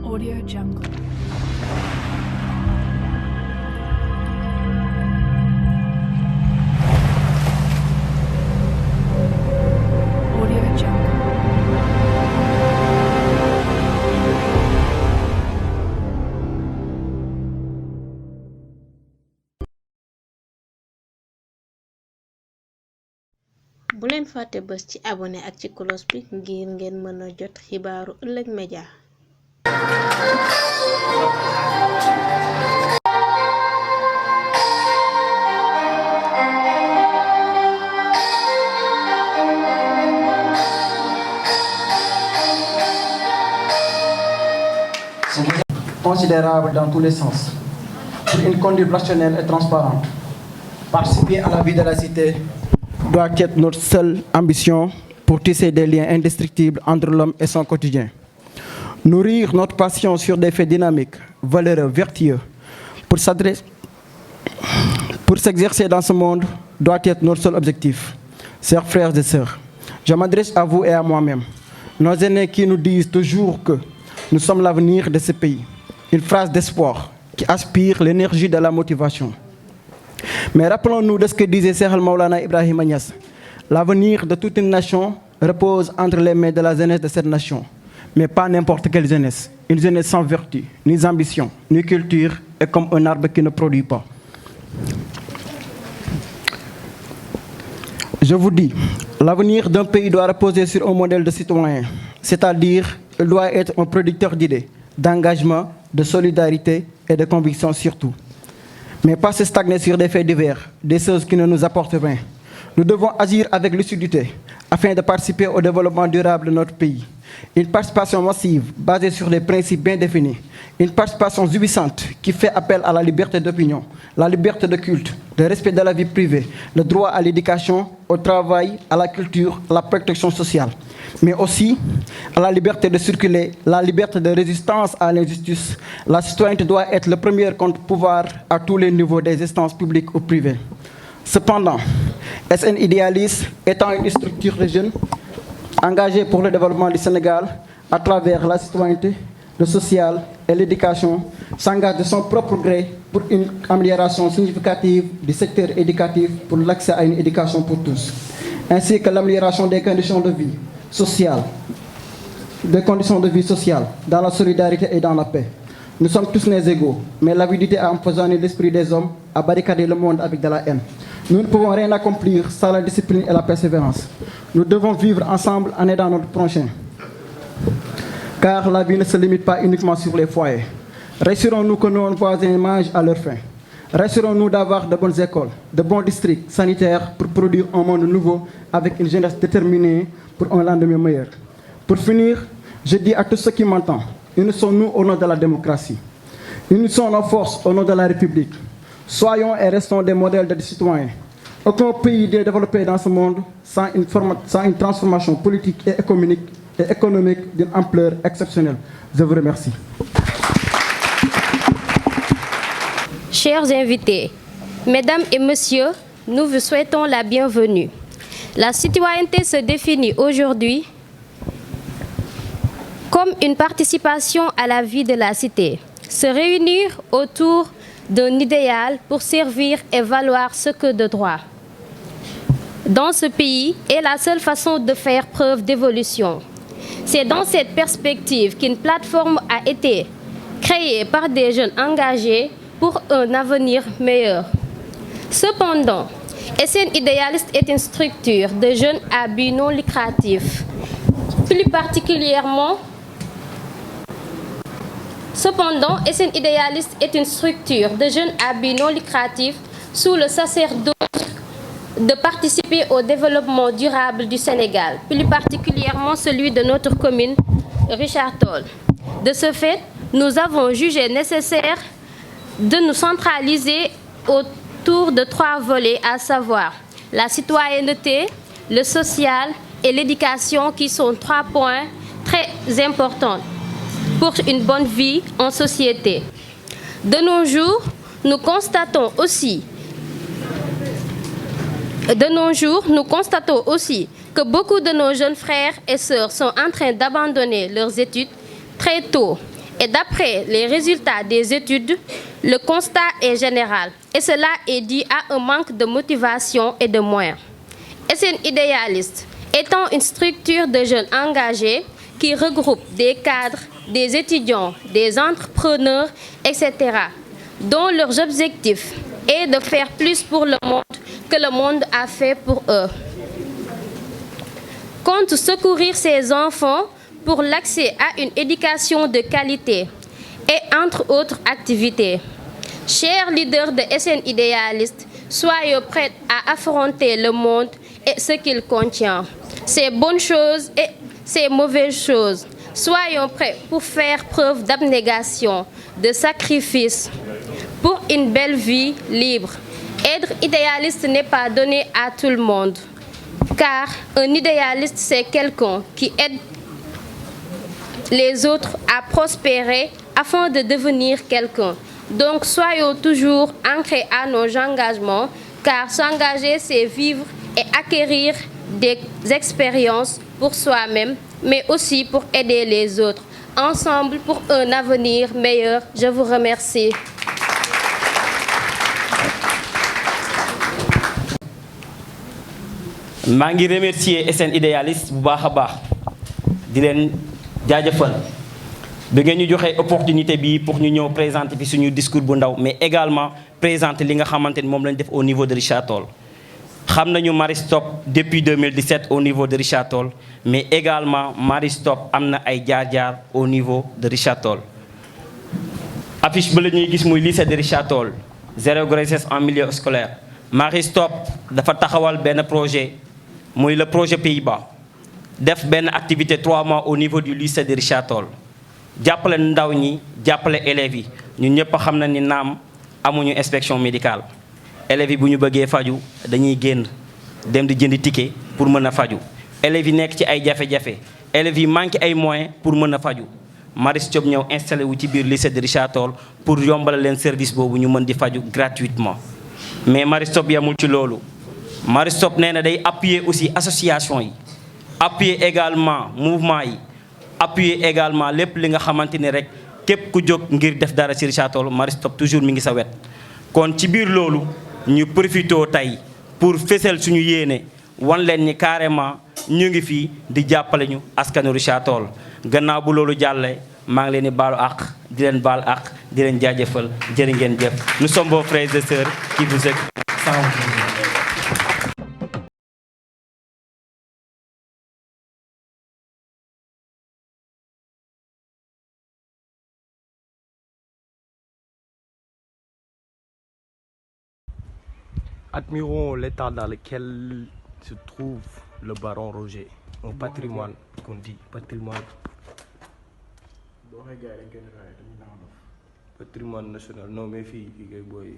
Audio Jungle. Audio Jungle. bu leen fàtte bës ci abonné ak ci cloche bi ngir ngeen mën a jot xibaaru ëllëg média. Considérable dans tous les sens, pour une conduite rationnelle et transparente. Participer à la vie de la cité doit être notre seule ambition pour tisser des liens indestructibles entre l'homme et son quotidien. Nourrir notre passion sur des faits dynamiques, valeureux, vertueux, pour s'exercer dans ce monde doit être notre seul objectif. Chers frères et sœurs, je m'adresse à vous et à moi-même, nos aînés qui nous disent toujours que nous sommes l'avenir de ce pays. Une phrase d'espoir qui aspire l'énergie de la motivation. Mais rappelons-nous de ce que disait Cheikh Maulana Ibrahima Niass. L'avenir de toute une nation repose entre les mains de la jeunesse de cette nation. Mais pas n'importe quelle jeunesse. Une jeunesse sans vertu, ni ambition, ni culture, et comme un arbre qui ne produit pas. Je vous dis, l'avenir d'un pays doit reposer sur un modèle de citoyen. C'est-à-dire, il doit être un producteur d'idées, d'engagement, de solidarité et de conviction surtout. Mais pas se stagner sur des faits divers, des choses qui ne nous apportent rien. Nous devons agir avec lucidité afin de participer au développement durable de notre pays. Une participation massive basée sur des principes bien définis. Une participation jouissante qui fait appel à la liberté d'opinion, la liberté de culte, le respect de la vie privée, le droit à l'éducation, au travail, à la culture, à la protection sociale. Mais aussi à la liberté de circuler, la liberté de résistance à l'injustice. La citoyenneté doit être le premier contre-pouvoir à tous les niveaux des instances publiques ou privées. Cependant, SN Idéaliste étant une structure de jeunes engagée pour le développement du Sénégal à travers la citoyenneté, le social et l'éducation, s'engage de son propre gré pour une amélioration significative du secteur éducatif pour l'accès à une éducation pour tous, ainsi que l'amélioration des conditions de vie sociale, dans la solidarité et dans la paix. Nous sommes tous nés égaux, mais l'avidité a empoisonné l'esprit des hommes, a barricadé le monde avec de la haine. Nous ne pouvons rien accomplir sans la discipline et la persévérance. Nous devons vivre ensemble en aidant notre prochain. Car la vie ne se limite pas uniquement sur les foyers. Rassurons-nous que nos voisins mangent à leur faim. Rassurons-nous d'avoir de bonnes écoles, de bons districts sanitaires pour produire un monde nouveau avec une jeunesse déterminée pour un lendemain meilleur. Pour finir, je dis à tous ceux qui m'entendent, unissons-nous au nom de la démocratie. Unissons nos forces au nom de la République. Soyons et restons des modèles de citoyens. Aucun pays n'est développé dans ce monde sans une transformation politique et économique d'une ampleur exceptionnelle. Je vous remercie. Chers invités, mesdames et messieurs, nous vous souhaitons la bienvenue. La citoyenneté se définit aujourd'hui comme une participation à la vie de la cité, se réunir autour d'un idéal pour servir et valoir ce que de droit. Dans ce pays est la seule façon de faire preuve d'évolution. C'est dans cette perspective qu'une plateforme a été créée par des jeunes engagés pour un avenir meilleur. Cependant, SN Idéaliste est une structure de jeunes à but non lucratif. SN Idéaliste est une structure de jeunes à but non lucratif sous le sacerdoce de participer au développement durable du Sénégal, plus particulièrement celui de notre commune Richard Toll. De ce fait, nous avons jugé nécessaire de nous centraliser autour de 3 volets, à savoir la citoyenneté, le social et l'éducation, qui sont 3 points très importants pour une bonne vie en société. De nos jours, nous constatons aussi que beaucoup de nos jeunes frères et sœurs sont en train d'abandonner leurs études très tôt Et d'après les résultats des études, le constat est général et cela est dû à un manque de motivation et de moyens. SN Idéaliste étant une structure de jeunes engagés qui regroupe des cadres, des étudiants, des entrepreneurs, etc., dont leurs objectifs est de faire plus pour le monde que le monde a fait pour eux. Compte secourir ces enfants pour l'accès à une éducation de qualité et entre autres activités. Chers leaders de SN Idéaliste, soyez prêts à affronter le monde et ce qu'il contient, ses bonnes choses et ses mauvaises choses. Soyons prêts pour faire preuve d'abnégation, de sacrifice, pour une belle vie libre. Être idéaliste n'est pas donné à tout le monde, car un idéaliste, c'est quelqu'un qui aide les autres à prospérer afin de devenir quelqu'un. Donc, soyons toujours ancrés à nos engagements, car s'engager, c'est vivre et acquérir des expériences pour soi-même, mais aussi pour aider les autres. Ensemble pour un avenir meilleur. Je vous remercie. maa ngi remercier SN Idéaliste bu baax a baax di leen jaajëfal bi ngeen ñu joxee opportunité bi pour ñu ñëw présenter fi suñu discours bu ndaw mais également présenter li nga xamante ni moom lañ def au niveau de Richard Toll. xam nañu Marie Stopes depuis 2017 au niveau de Richard Toll mais également Marie Stopes am na ay jaar-jaar au niveau de Richard Toll. Affiche ba la ñuy gis muy lycée de Richard Toll, zéro grossesse en milieu scolaire. Marie Stopes dafa taxawal benn projet muy le projet Pays-Bas def benn activité 3 mois au niveau du lycée de Richard Toll jàppale ndaw ñi jàppale élèves yi ñun ñëpp xam na ni naam amuñu inspection médicale élèves yi bu ñu bëggee faju dañuy génn dem di jëndi ticket pour mën a faju élèves yi nekk ci ay jafe-jafe élèves yi manqué ay moyens pour mën a faju Marie Stopes ñëw installé wu ci biir lycée de Richard Toll pour yombal leen service boobu ñu mën di faju gratuitement. mais Marie Stopes yamul ci loolu Marie Stopes nee na day appuyer aussi association yi appuyer également mouvement yi appuyer également lépp li nga xamante ni rek képp ku jóg ngir def dara ci Richard Toll Marie Stopes toujours mi ngi sa wet. kon ci biir loolu ñu profitoo tey pour fésal suñu yéene wan leen ni carrément ñu ngi fii di jàppale ñu askanu Richard Toll gannaaw bu loolu jàllee maa ngi leen di baalu àq di leen baal àq di leen jaajëfal jërë ngeen jëf. Nous sommes vos frères et sœurs qui vous écoutent. Admirons l'état dans lequel se trouve le baron Roger. Un patrimoine qu'on dit patrimoine national. Non mais fii kay booy.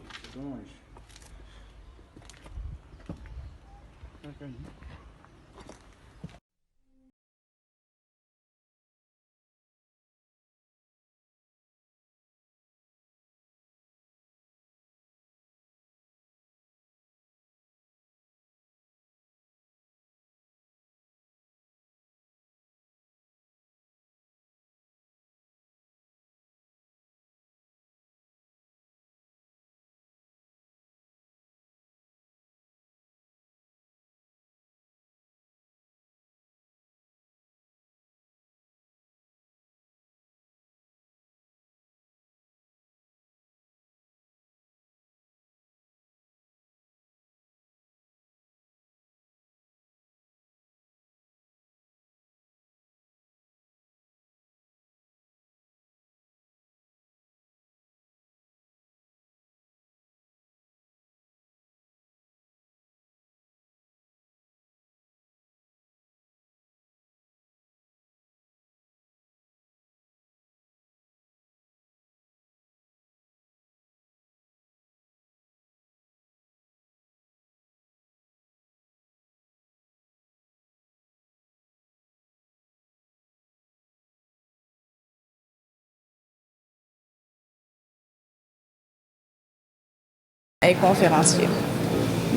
ay conférenciers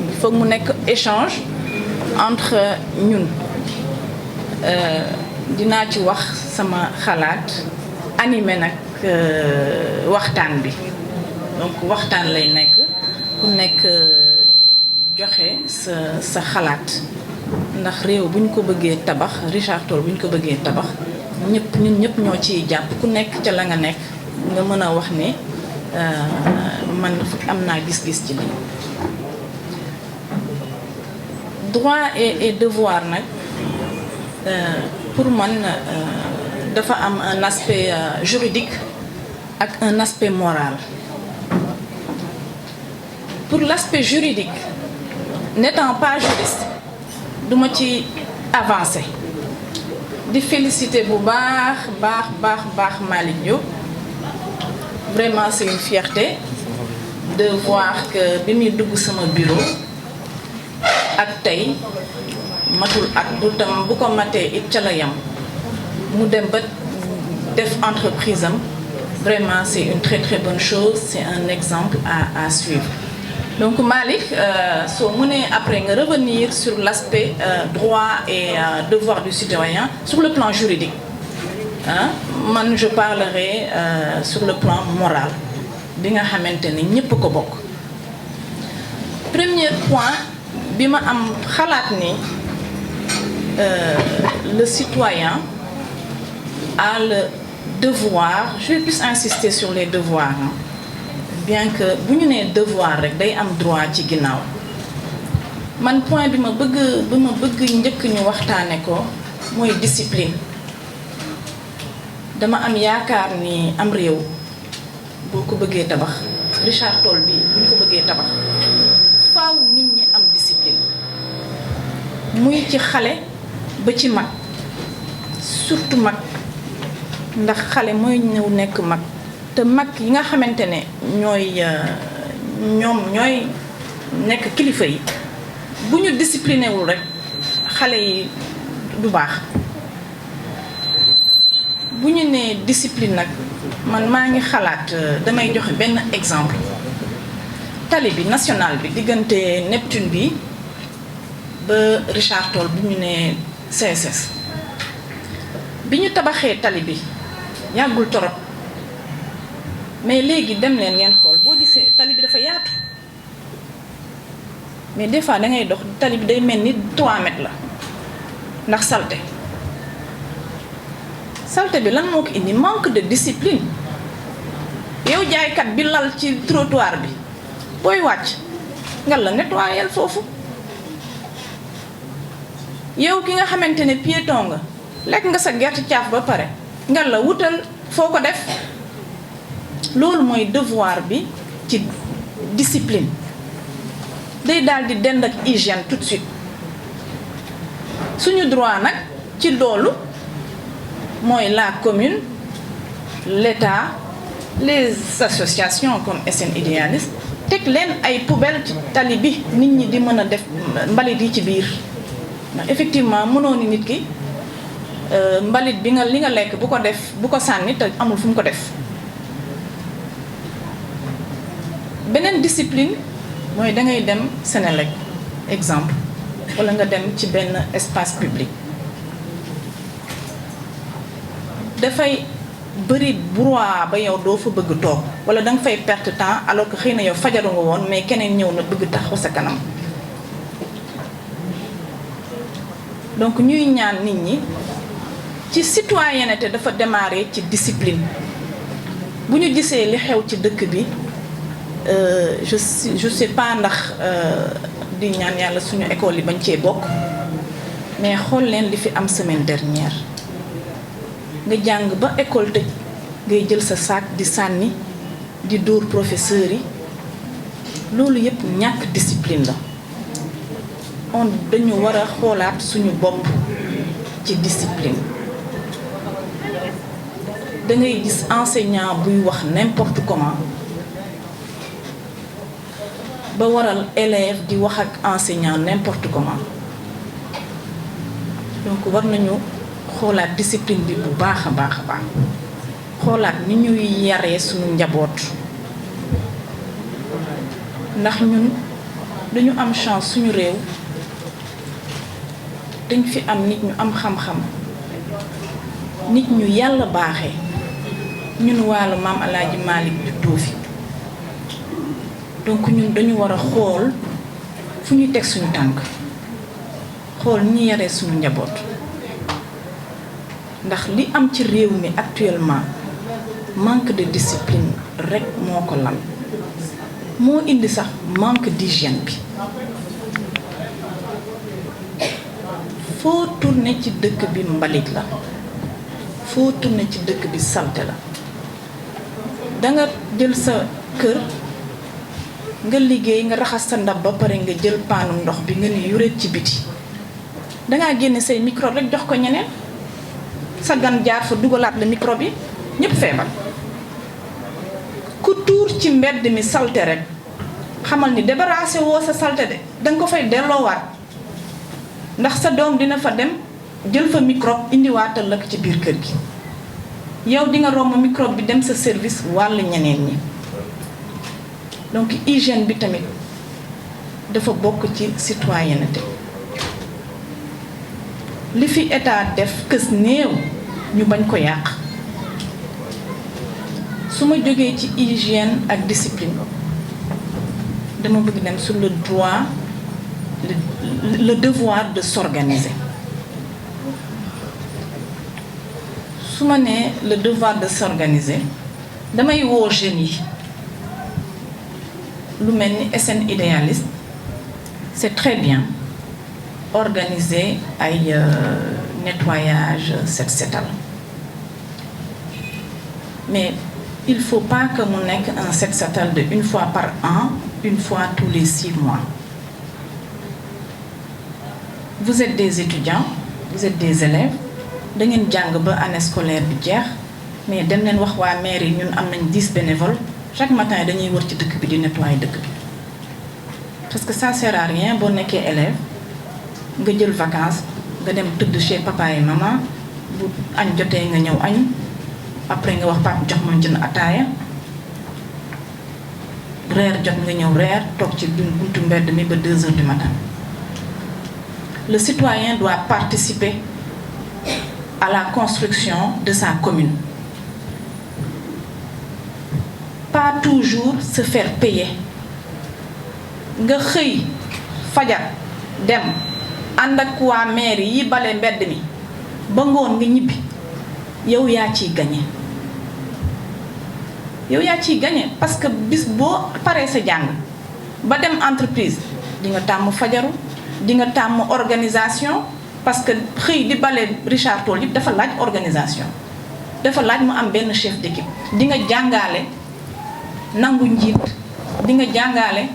il faut mu nekk échange entre ñun dinaa ci wax sama xalaat animé nag waxtaan bi donc waxtaan lay nekk ku nekk joxe sa xalaat ndax réew bu ñu ko bëggee tabax Richard Toll bu ñu ko bëggee tabax ñun ñëpp ñoo ciy jàpp ku nekk ca la nga nekk nga mën a wax ne man am naa gis-gis ci lii. droit et devoir nag pour man dafa am un aspect juridique ak un aspect moral. Pour l'aspect juridique n'étant pas juriste duma ci avancer di féliciter bu baax Malick Diop vraiment c'est une fierté de voir que bi muy dugg sama bureau ak tey matul ak du tam bu ko matee it ca la yam mu dem ba def entreprise am vraiment c'est une très bonne chose, c'est un exemple à suivre. Donc Malick soo mënee après nga revenir sur l'aspect droit et devoir du citoyen sur le plan juridique man je parlerai sur le plan moral bi nga xamante ni ñëpp ko bokk. Premier point bi ma am xalaat ni le citoyen a le devoir, je vais plus insister sur les devoirs bien que bu ñu nee devoir rek day am droit ci ginnaaw man point bi ma bëgg njëkk ñu waxtaane ko mooy discipline. Dama am yaakaar ni am réew boo ko bëggee tabax Richard Toll bi bu ñu ko bëggee tabax faaw nit ñi am discipline muy ci xale ba ci mag surtout mag ndax xale mooy ñëw nekk mag te mag yi nga xamante ne ñoom ñooy nekk kilifa yi bu ñu discipliné wul rek xale yi du baax. bu ñu nee discipline nag man maa ngi xalaat damay joxe benn exemple tali bi national bi diggante Neptune bi ba Richard Toll bu ñu nee CSS bi ñu tabaxee tali bi yàggul torop mais léegi dem leen ngeen xool boo gisee tali bi dafa yaatu mais des fois da ngay dox tali bi day mel ni 3 mètres la ndax salte bi lan moo ko indi manque de discipline. yow jaaykat bi lal ci trottoir bi booy wàcc nga la nettoyel foofu yow ki nga xamante ne piéton nga lekk nga sa gerte caaf ba pare nga la wutal foo ko def. loolu mooy devoir bi ci discipline day daal di dend ak hygiène tout de suite suñu droit nag ci loolu mooy la commune l'État les associations comme SN Idéaliste teg leen ay poubelle ci tali bi nit ñi di mën a def mbalit yi ci biir ndax effectivement mënoo ni nit ki mbalit bi li nga lekk bu ko sànni te amul fu mu ko def. beneen discipline mooy da ngay dem Sénélec exemple wala nga dem ci benn espace public dafay bëri brouhaha ba yow doo fa bëgg toog wala da nga fay perte temps alors que xëy na yow fajaru nga woon mais keneen ñëw na bëgg taxaw sa kanam. donc ñuy ñaan nit ñi ci citoyenneté dafa démarrer ci discipline bu ñu gisee li xew ci dëkk bi. je sais pas ndax di ñaan yàlla suñu école yi bañ cee bokk mais xool leen li fi am semaine dernière nga jàng ba école tëj ngay jël sa sac di sànni di dóor professeurs yi loolu yëpp ñàkk discipline la dañu war a xoolaat suñu bopp ci discipline da ngay gis enseignant buy wax n'importe comment ba waral élève di wax ak enseignant n'importe comment donc war nañu xoolaat discipline bi bu baax a baax xoolaat ni ñuy yaree suñu njaboot ndax ñun dañu am chance suñu réew dañ fi am nit ñu am xam-xam nit ñu yàlla baaxee ñun wàllu maam Alaaji Malick juddoo fi donc ñun dañu war a xool fu ñuy teg suñu tànk xool ñi yaree suñu njaboot ndax li am ci réew mi actuellement manque de discipline rek moo ko lal moo indi sax manque d'hygiène bi foo tourné ci dëkk bi mbalit la foo tourné ci dëkk bi salte la danga jël sa kër nga liggéey nga raxas sa ndab ba pare nga jël paanu ndox bi nga ni yuréet ci biti dangaa génne say microbe rek jox ko ñeneen sa gan jaar fa dugalaat la microbe yi ñépp feebar ku tuur ci mbedd mi salte rek xamal ni débarrassé woo sa salte de danga ko fay delloowaat ndax sa doom dina fa dem jël fa microbe indiwaatal la ko ci biir kër gi yow di nga romb microbe bi dem sa service wàll ñeneen ñi donc hygiène bi tamit dafa bokk ci citoyenneté li fi état def kës néew ñu bañ ko yàq su ma jógee ci hygiène ak discipline dama bëgg dem sur le droit le devoir de s'organiser su ma nee le devoir de s'organiser damay woo jeunes yi lu mel ni SN idéaliste c'est très bien organiser ay nettoyage set setal mais il faut pas que mu nekk un set setal de une fois par an une fois tous les 6 mois vous êtes des étudiants vous êtes des élèves da ngeen jàng ba année scolaire bi jeex mais dem leen wax waa mairie ñun am nañ 10 bénévoles chaque matin dañuy wër ci dëkk bi di nettoyer dëkk bi parce que ça sert à rien boo nekkee élève nga jël vacances nga dem tëdd chez papa et maman bu añ jotee nga ñëw añ après nga wax papa jox ma jënd ataaya reer jot nga ñëw reer toog ci buntu mbedd mi ba 2 heures du matin le citoyen doit participer à la construction de sa commune pas toujours se faire payer nga xëy fajar dem ànd ak waa mairie yi bale mbedd mi ba ngoon nga ñibbi yow yaa ciy gagné parce que bis boo paree sa jàng ba dem entreprise di nga tàmm fajaru di nga tàmm organisation parce que xëy di bale Richard Toll yëpp dafa laaj organisation dafa laaj mu am benn chef d'équipe di nga jàngaale nangu njiit di nga jàngaale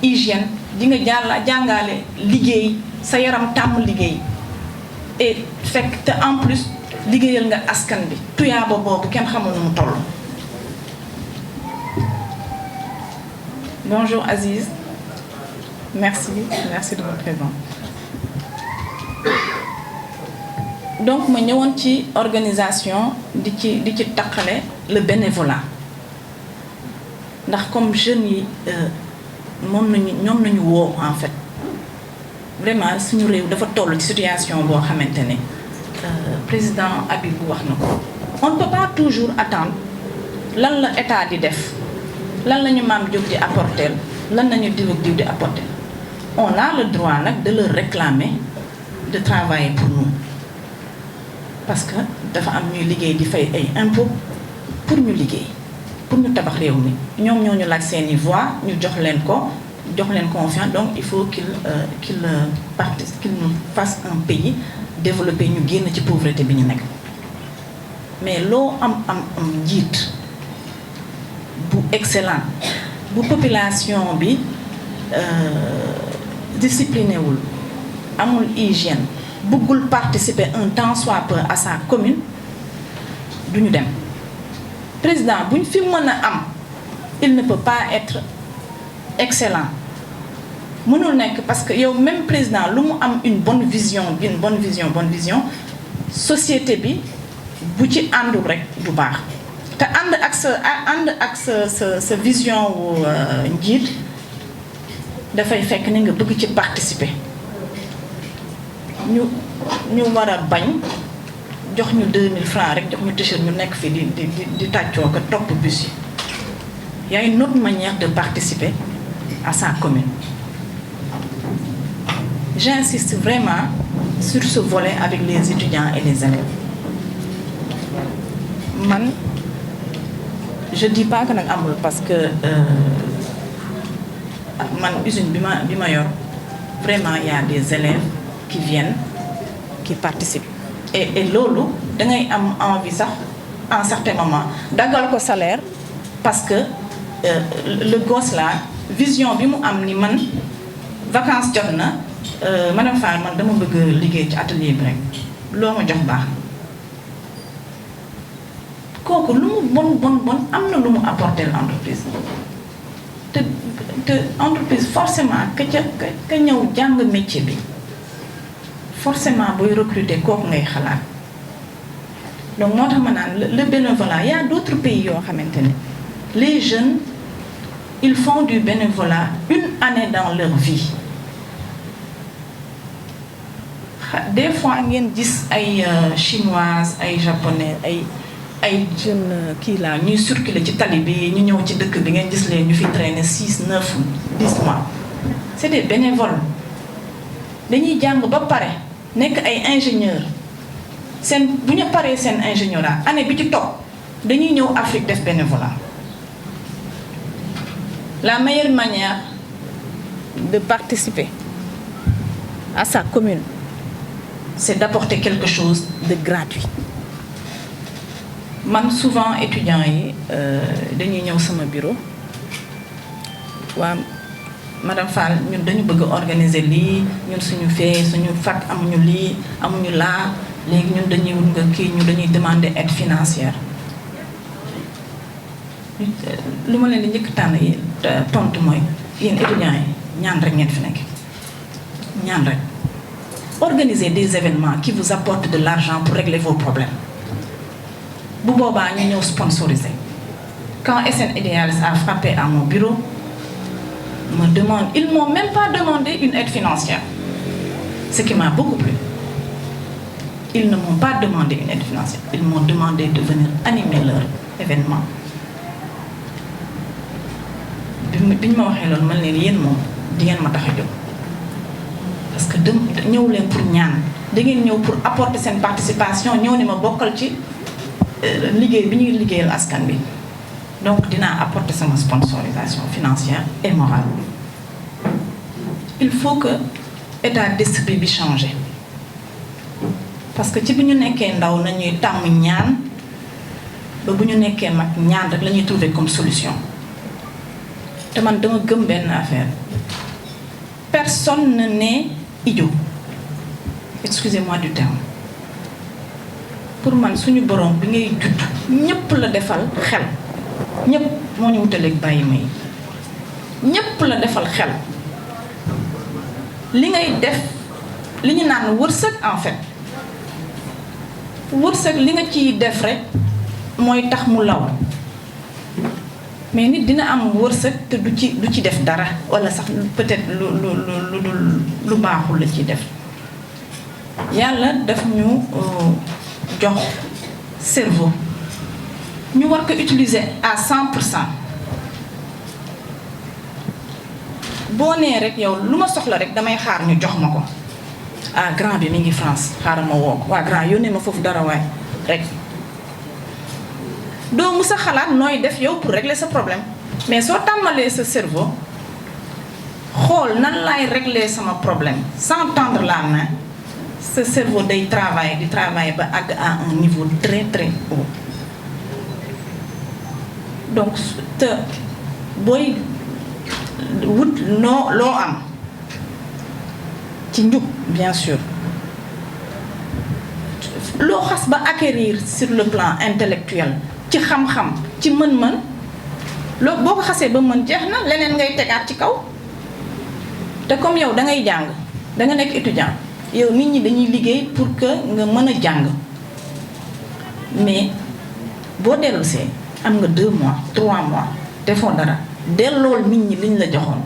hygiène di nga jàngaale liggéey sa yaram tàmm liggéey et fekk te en plus liggéeyal nga askan bi tuyaaba boobu kenn xamul nu mu toll. Bonjour Aziz, merci de votre présence. Donc ma ñëwoon ci organisation di ci taqale le bénévolat ndax comme jeunes yi ñoom nañu woo en fait vraiment suñu réew dafa toll ci situation boo xamante ne président Habib wax na ko on ne peut pas toujours attendre lan la état di def lan la ñu maam jóg di apporter lan nañu diw ak diw di apporter on a le droit nag de leur réclamer de travailler pour nous parce que dafa am ñuy liggéey di fay ay impôts pour ñu liggéey pour ñu tabax réew mi ñoom ñoo ñu laaj seeni voix ñu jox leen confiance donc il faut qu'il nous fasse un pays développé ñu génn ci pauvreté bi ñu nekk mais loo am njiit bu excellent bu population bi discipliné wul amul hygiène bëggul participer un tant soit peu à sa commune duñu dem président buñ fi mën a am il ne peut pas être excellent mënul nekk parce que yow même président lu mu am une bonne vision société bi bu ci àndul rek du baax te ànd ak sa vision wu njiit dafay fekk ni nga bëgg ci participer ñu war a bañ jox ñu 2000 francs rek jox ñu t-shirt ñu nekk fi di tàccoo ko topp bus yi. Il y a une autre manière de participer à sa commune. J'insiste vraiment sur ce volet avec les étudiants et les élèves. Man, je dis pas que nag amul parce que man usine bi ma yor vraiment il y a des élèves qui viennent qui participent et loolu da ngay am envie sax à un certain moment daggal ko salaire parce que le gosse là vision bi mu am ni man vacances jot na madame Fall man dama bëgg liggéey ci atelier bi rek loo ma jox baax kooku lu mu bon am na lu mu apporter l'entreprise te entreprise forcément ka ñëw jàng métier bi forcément booy recruter kooku ngay xalaat donc moo tax ma naan le bénévolat il y a d'autres pays yoo xamante ne les jeunes ils font du bénévolat une année dans leur vie des fois ngeen gis ay chinoises ay japonais ay jeunes kii la ñuy circuler ci tali bi ñu ñëw ci dëkk bi ngeen gis leen ñu fi traîner 6 9 10 mois c'est des bénévoles dañuy jàng ba pare nekk ay ingénieurs seen bu ñu paree seen ingénierat année bi ci topp dañuy ñëw Afrique def bénévolat. La meilleure manière de participer à sa commune, c'est d'apporter quelque chose de gratuit. Man souvent étudiants yi dañuy ñëw sama bureau waa madame Fall ñun dañu bëgg organiser lii ñun suñu fac amuñu lii amuñu laa léegi ñun dañuy wut nga kii ñu dañuy demander aide financière. li ma leen di njëkk tànn yi tontu mooy yéen étudiants yi ñaan rek ngeen fi nekk ñaan rek organisez des événements qui vous apportent de l'argent pour régler vos problèmes bu boobaa ñu ñëw sponsoriser. Quand SN Idéaliste a frappé à mon bureau ils m'ont même pas demandé une aide financière, ce qui m'a beaucoup plu. Ils ne m'ont pas demandé une aide financière, ils m'ont demandé de venir animer leur événement. bi ñu ma waxee loolu man leen yéen moom di ngeen ma tax a jóg parce que ñëw leen pour ñaan da ngeen ñëw pour apporter seen participation ñëw ni ma bokkal ci liggéey bi ñuy liggéeyal askan bi donc dinaa apporter sama sponsorisation financière et morale. Il faut que état d'esprit bi changer parce que ci bi ñu nekkee ndaw nañuy tàmm ñaan ba bu ñu nekkee mag ñaan rek la ñuy trouver comme solution. te man dama gëm benn affaire personne n'est idiot, excusez-moi du terme. Pour man suñu borom bi ngay judd ñëpp la defal xel ñëpp moo ñu wutaleeg bàyyi may ñëpp la defal xel li ngay def li ñu naan wërsëg en fait wërsëg li nga ciy def rek mooy tax mu law. Mais nit dina am wërsëg te du ci def dara wala sax peut-être lu baaxul la ci def yàlla daf ñu jox cerveau ñu war ko utiliser à 100%. boo nee rek yow lu ma soxla rek damay xaar ñu jox ma ko ah grand bi mi ngi France xaaral ma woo ko waa grand yónnee ma foofu dara waay rek. doo musa xalaat nooy def yow pour régler sa problème mais soo tàmmalee sa cerveau xool nan laay régler sama problème sans tendre la main sa cerveau day travailler ba àgg à un niveau très très haut. Donc te booy wut loo am ci njub bien sûr loo xas ba acquérir sur le plan intellectuel ci xam-xam ci mën-mën loo boo ko xasee ba mën jeex na leneen ngay tegaat ci kaw te comme yow da ngay jàng da nga nekk étudiant yow nit ñi dañuy liggéey pour que nga mën a jàng mais boo dellusee am nga 2 mois 3 mois defoo dara dellool nit ñi liñ la joxoon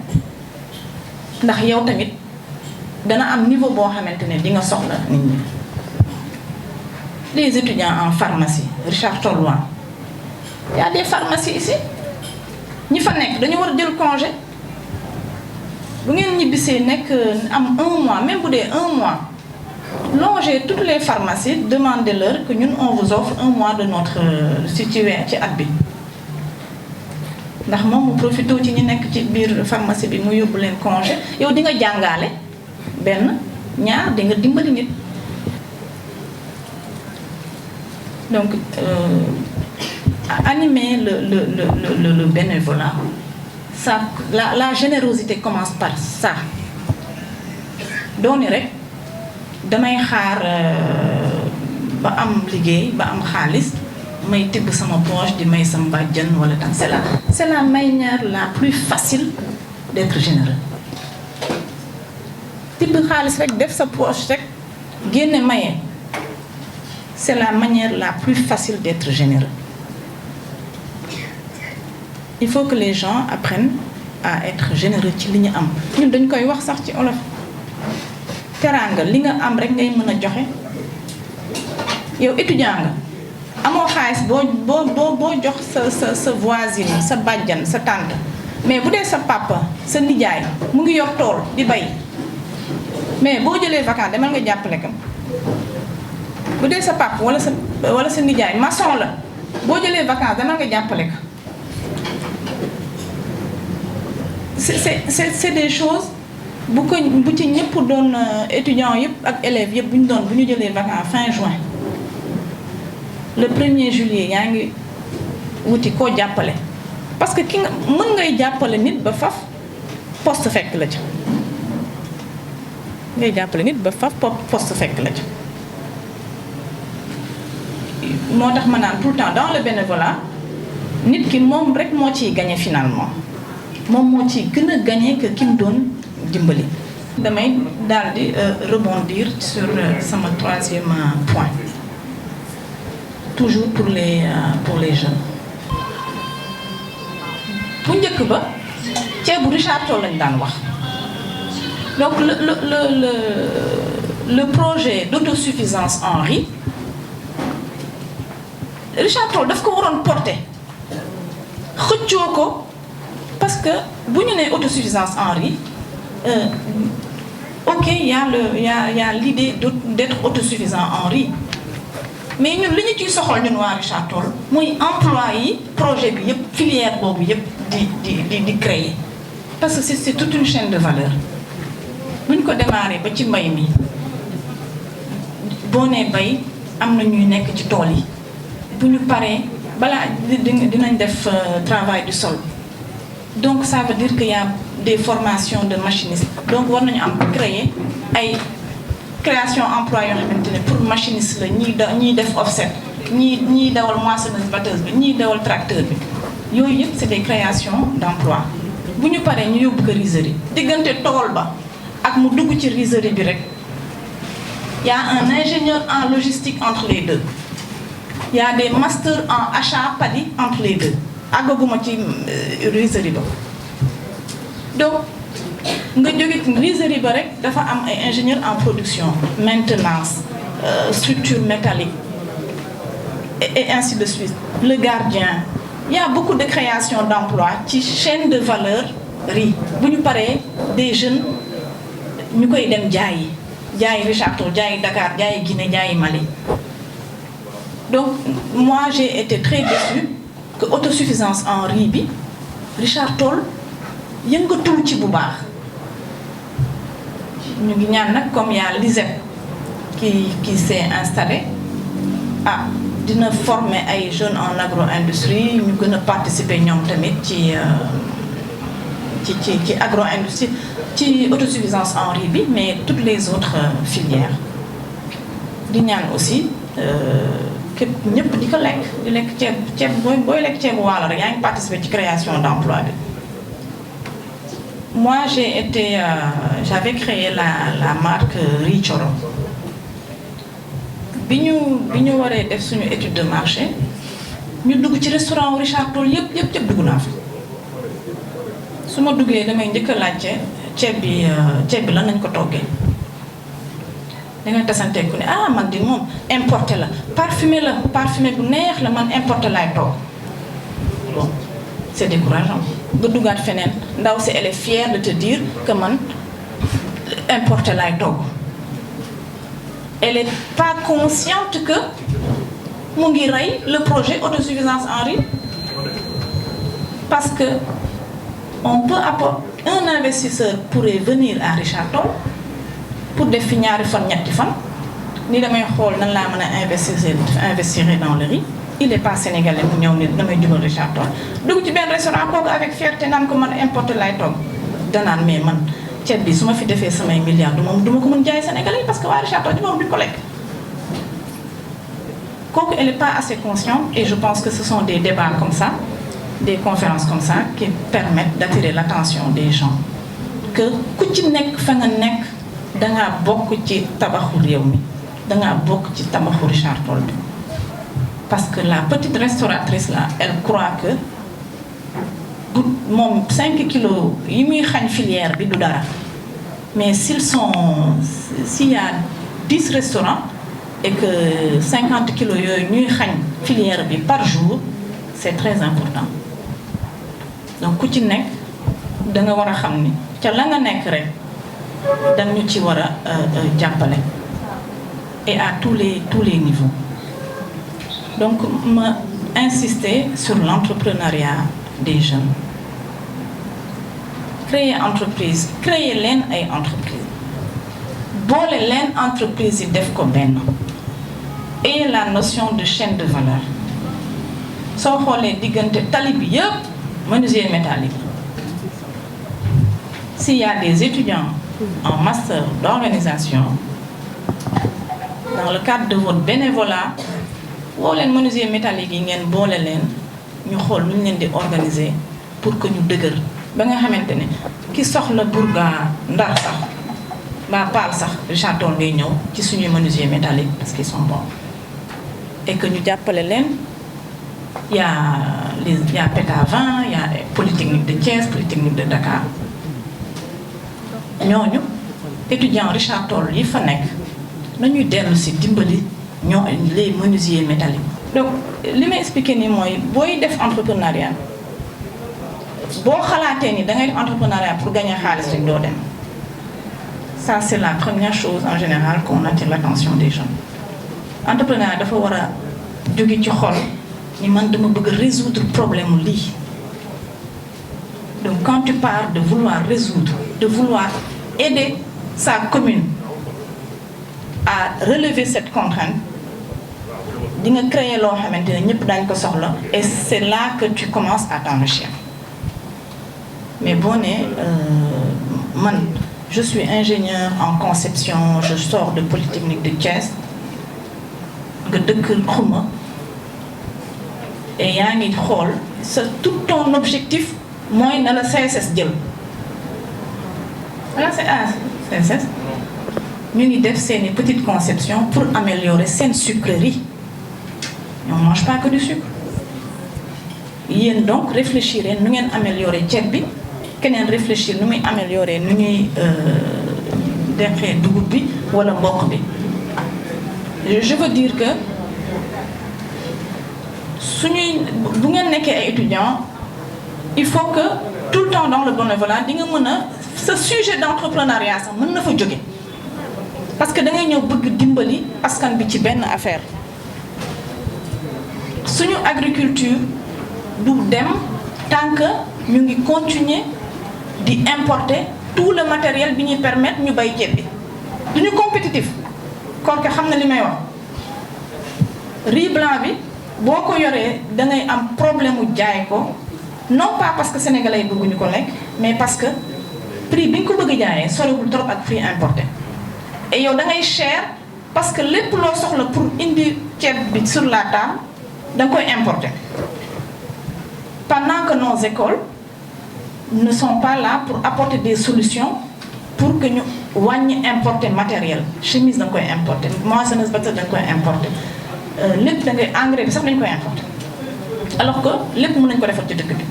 ndax yow tamit dana am niveau boo xamante ne di nga soxla nit ñi les étudiants en pharmacie Richard Toll il y a des pharmacies ici ñi fa nekk dañu war a jël congé bu ngeen ñibbisee nekk am 1 mois même bu dee 1 mois longez toutes les pharmacies demandez-leur que ñun on vous offre 1 mois de notre situation ci at bi ndax moom mu profité ci ñi nekk ci biir pharmacie bi mu yóbbu leen congé yow di nga jàngaale benn ñaar di nga dimbali nit donc animer le bénévolat ça la générosité commence par ça dooni rek damay xaar ba am liggéey ba am xaalis may tibb sama poche di may sama bàjjan wala tam c'est la manière la plus facile d'être généreux tibb xaalis rek def sa poche rek génne maye c'est la manière la plus facile d'être généreux. Il faut que les gens apprennent à être généreux ci li ñu am ñun dañ koy wax sax ci olof teraanga li nga am rek ngay mën a joxe yow étudiant nga amoo xaalis boo jox sa voisine sa bàjjan sa tante mais bu dee sa papa sa nijaay mu ngi yor tool di bay mais boo jëlee vacances demal nga jàppale ko bu dee sa papa wala sa nijaay maçon la boo jëlee vacances demal nga jàppale ko c'est des choses bu ci ñëpp doon étudiants yëpp ak élèves yëpp bu ñu jëlee vacances fin juin le 1er juillet yaa ngi wuti koo jàppale parce que ki nga mën ngay jàppale nit ba faf poste fekk la ca ngay jàppale nit ba faf poste fekk la ca moo tax ma naan tout le temps dans le bénévolat nit ki moom rek moo ciy gagné finalement moom moo ciy gën a gagné que ki mu doon dimbali. damay daal di rebondir sur sama 3e point toujours pour les jeunes bu njëkk ba ceebu Richard Toll lañ daan wax donc le projet d'autosuffisance en riz Richard Toll daf ko waroon porter xëccoo ko parce que bu ñu nee autosuffisance en riz ok il y a l'idée d'être autosuffisant en riz mais ñun li ñu ciy soxal ñun waa Richard Toll muy emploi yi projet bi yëpp filière boobu yëpp di créer parce que c'est toute une chaîne de valeur bu ñu ko démarrer ba ci mbay mi boo nee bay am na ñuy nekk ci tool yi bu ñu paree balaa dinañ def travail du sol donc ça veut dire qu'il y a des formations de machinistes donc war nañu am créer ay création emploi yoo xamante ne pour machiniste la ñiy def offset ñiy dawal moissonneuse batteuse bi ñiy dawal tracteur bi yooyu yëpp c'est des créations d'emploi bu ñu paree ñu yóbbu ko rizerie diggante tool ba ak mu dugg ci rizerie bi rek y a un ingénieur en logistique entre les deux y a des masters en achat padi entre les deux àggaguma ci rizerie ba donc nga jóge ci rizerie ba rek dafa am ay ingénieurs en production maintenance structure métallique et ainsi de suite le gardien il y a beaucoup de création d'emploi ci chaîne de valeur riz bu ñu paree des jeunes ñu koy dem jaayi Richard Toll jaayi Dakar jaayi Guinée jaayi Mali donc moi j'ai été très déçue que autosuffisance en riz bi Richard Toll yëngatul ci bu baax ñu ngi ñaan nag comme y a l'ISEP qui s'est installé dina former ay jeunes en agro-industrie ñu gën a participer ñoom tamit ci agro-industrie ci autosuffisance en riz bi mais toutes les autres filières di ñaan aussi képp ñëpp di ko lekk di lekk ceeb booy lekk ceebu waalo rek yaa ngi participer ci création d'emploi bi. Moi j'avais créé la marque Riz Thioro bi ñu waree def suñu étude de marché ñu dugg ci restaurant Richard Toll yëpp dugg naa fa su ma duggee damay njëkk a laajte ceeb bi lan nañ ko toggee da ngay tasante ku ne ah man di moom importé la parfumé bu neex la man importé laay toog bon c'est décourageant nga duggaat feneen ndaw si elle est fière de te dire que man importé laay toog elle est pas consciente que mu ngi rey le projet autosuffisance en riz parce que on peut apporter un investisseur pourrait venir à Richard Toll pour def fi ñaari fan ñetti fan ni damay xool nan laa mën a investir dans le riz il est pas sénégalais mu ñëw ni damay jubal Richard Toll dugg ci benn restaurant kooku avec fierté naan ko man importé lay toog danaan mais man ceeb bi su ma fi defee samay milliards du ma ko mën jaay sénégalais parce que waa Richard Toll ci moom duñ ko lekk kooku elle est pas assez consciente et je pense que ce sont des débats comme ça des conférences comme ça qui permettent d'attirer l'attention des gens que ku ci nekk fa nga nekk dangaa bokk ci tabaxu réew mi dangaa bokk ci tabaxu Richard Toll bi parce que la petite restauratrice là elle croit que bu moom 5 kilos yi muy xañ filière bi du dara mais s'il y a 10 restaurants et que 50 kilos yooyu ñuy xañ filière bi par jour c'est très important donc ku ci nekk da nga war a xam ni ca la nga nekk rek dañu ci war a jàppale et à tous les niveaux donc ma insister sur l'entrepreneuriat des jeunes créer leen ay entreprise boole leen entreprise yi def ko benn et la notion de chaîne de valeur soo xoolee diggante tali bi yëpp menuisier métallique s'il y a des étudiants en master d'organisation dans le cadre de votre bénévolat woo leen menuisier métallique yi ngeen boole leen ñu xool nu ñu leen di organiser pour que ñu dëgër ba nga xamante ne ki soxla burga ndar sax ba paal sax Richard Toll ngay ñëw ci suñuy menuisier métallique parce qu'ils sont bons et que ñu jàppale leen y a PETA 20 y a Polytechnique de Thiès Polytechnique de Dakar ñooñu étudiants Richard Toll yi fa nekk nañuy dellu si dimbali ñoo les menuisiers métalliques. donc li may expliquer nii mooy booy def entrepreneuriat boo xalaatee ni da ngay def entrepreneuriat pour gagner xaalis rek doo dem ça c'est la première chose en général qu'on attire l'attention des jeunes entrepreneuriat dafa war a jóge ci xol ni man dama bëgg résoudre problème lii donc quand tu pars de vouloir résoudre de vouloir aider sa commune à relever cette contrainte di nga créer loo xamante ne ñëpp dañ ko soxla et c'est là que tu commences à t'enrichir mais boo nee man je suis ingénieur en conception je sors de Polytechnique de Thiès nga dëkk xuma et yaa ngi xool tout ton objectif mooy na la CSS jël voilà CSS ñu ngi def seeni petite conception pour améliorer seen sucrerie on ne mange pas que du sucre yéen donc réfléchir nu ngeen améliorer ceeb bi keneen réfléchir nu muy améliorer nu ñuy defee dugub bi wala mboq bi je veux dire que suñuy bu ngeen nekkee ay étudiants il faut que tout le temps dans le bénévolat di nga mën a ce sujet d'entrepreneuriat sax mën na fa jóge parce que da ngay ñëw bëgg dimbali askan bi ci benn affaire suñu agriculture du dem tant que ñu ngi continuer di importer tout le matériel bi ñuy permettre ñu bay ceeb bi duñu compétitif kon que xam na li may wax riz blanc bi boo ko yoree da ngay am problème mu jaay ko non pas parce que sénégalais yi bëgguñu ko lekk mais parce que prix bi nga ko bëgg jaayee sorewul trop ak prix importé et yow da ngay cher parce que lépp loo soxla pour indi ceeb bi sur la table da nga koy importer pendant que nos écoles ne sont pas là pour apporter des solutions pour que ñu wàññi importer matériel chemise da nga koy importer moissonneuse batteuse da nga koy importer lépp da ngay engrais bi sax dañ koy importer alors que lépp mën nañu ko defar ci dëkk bi.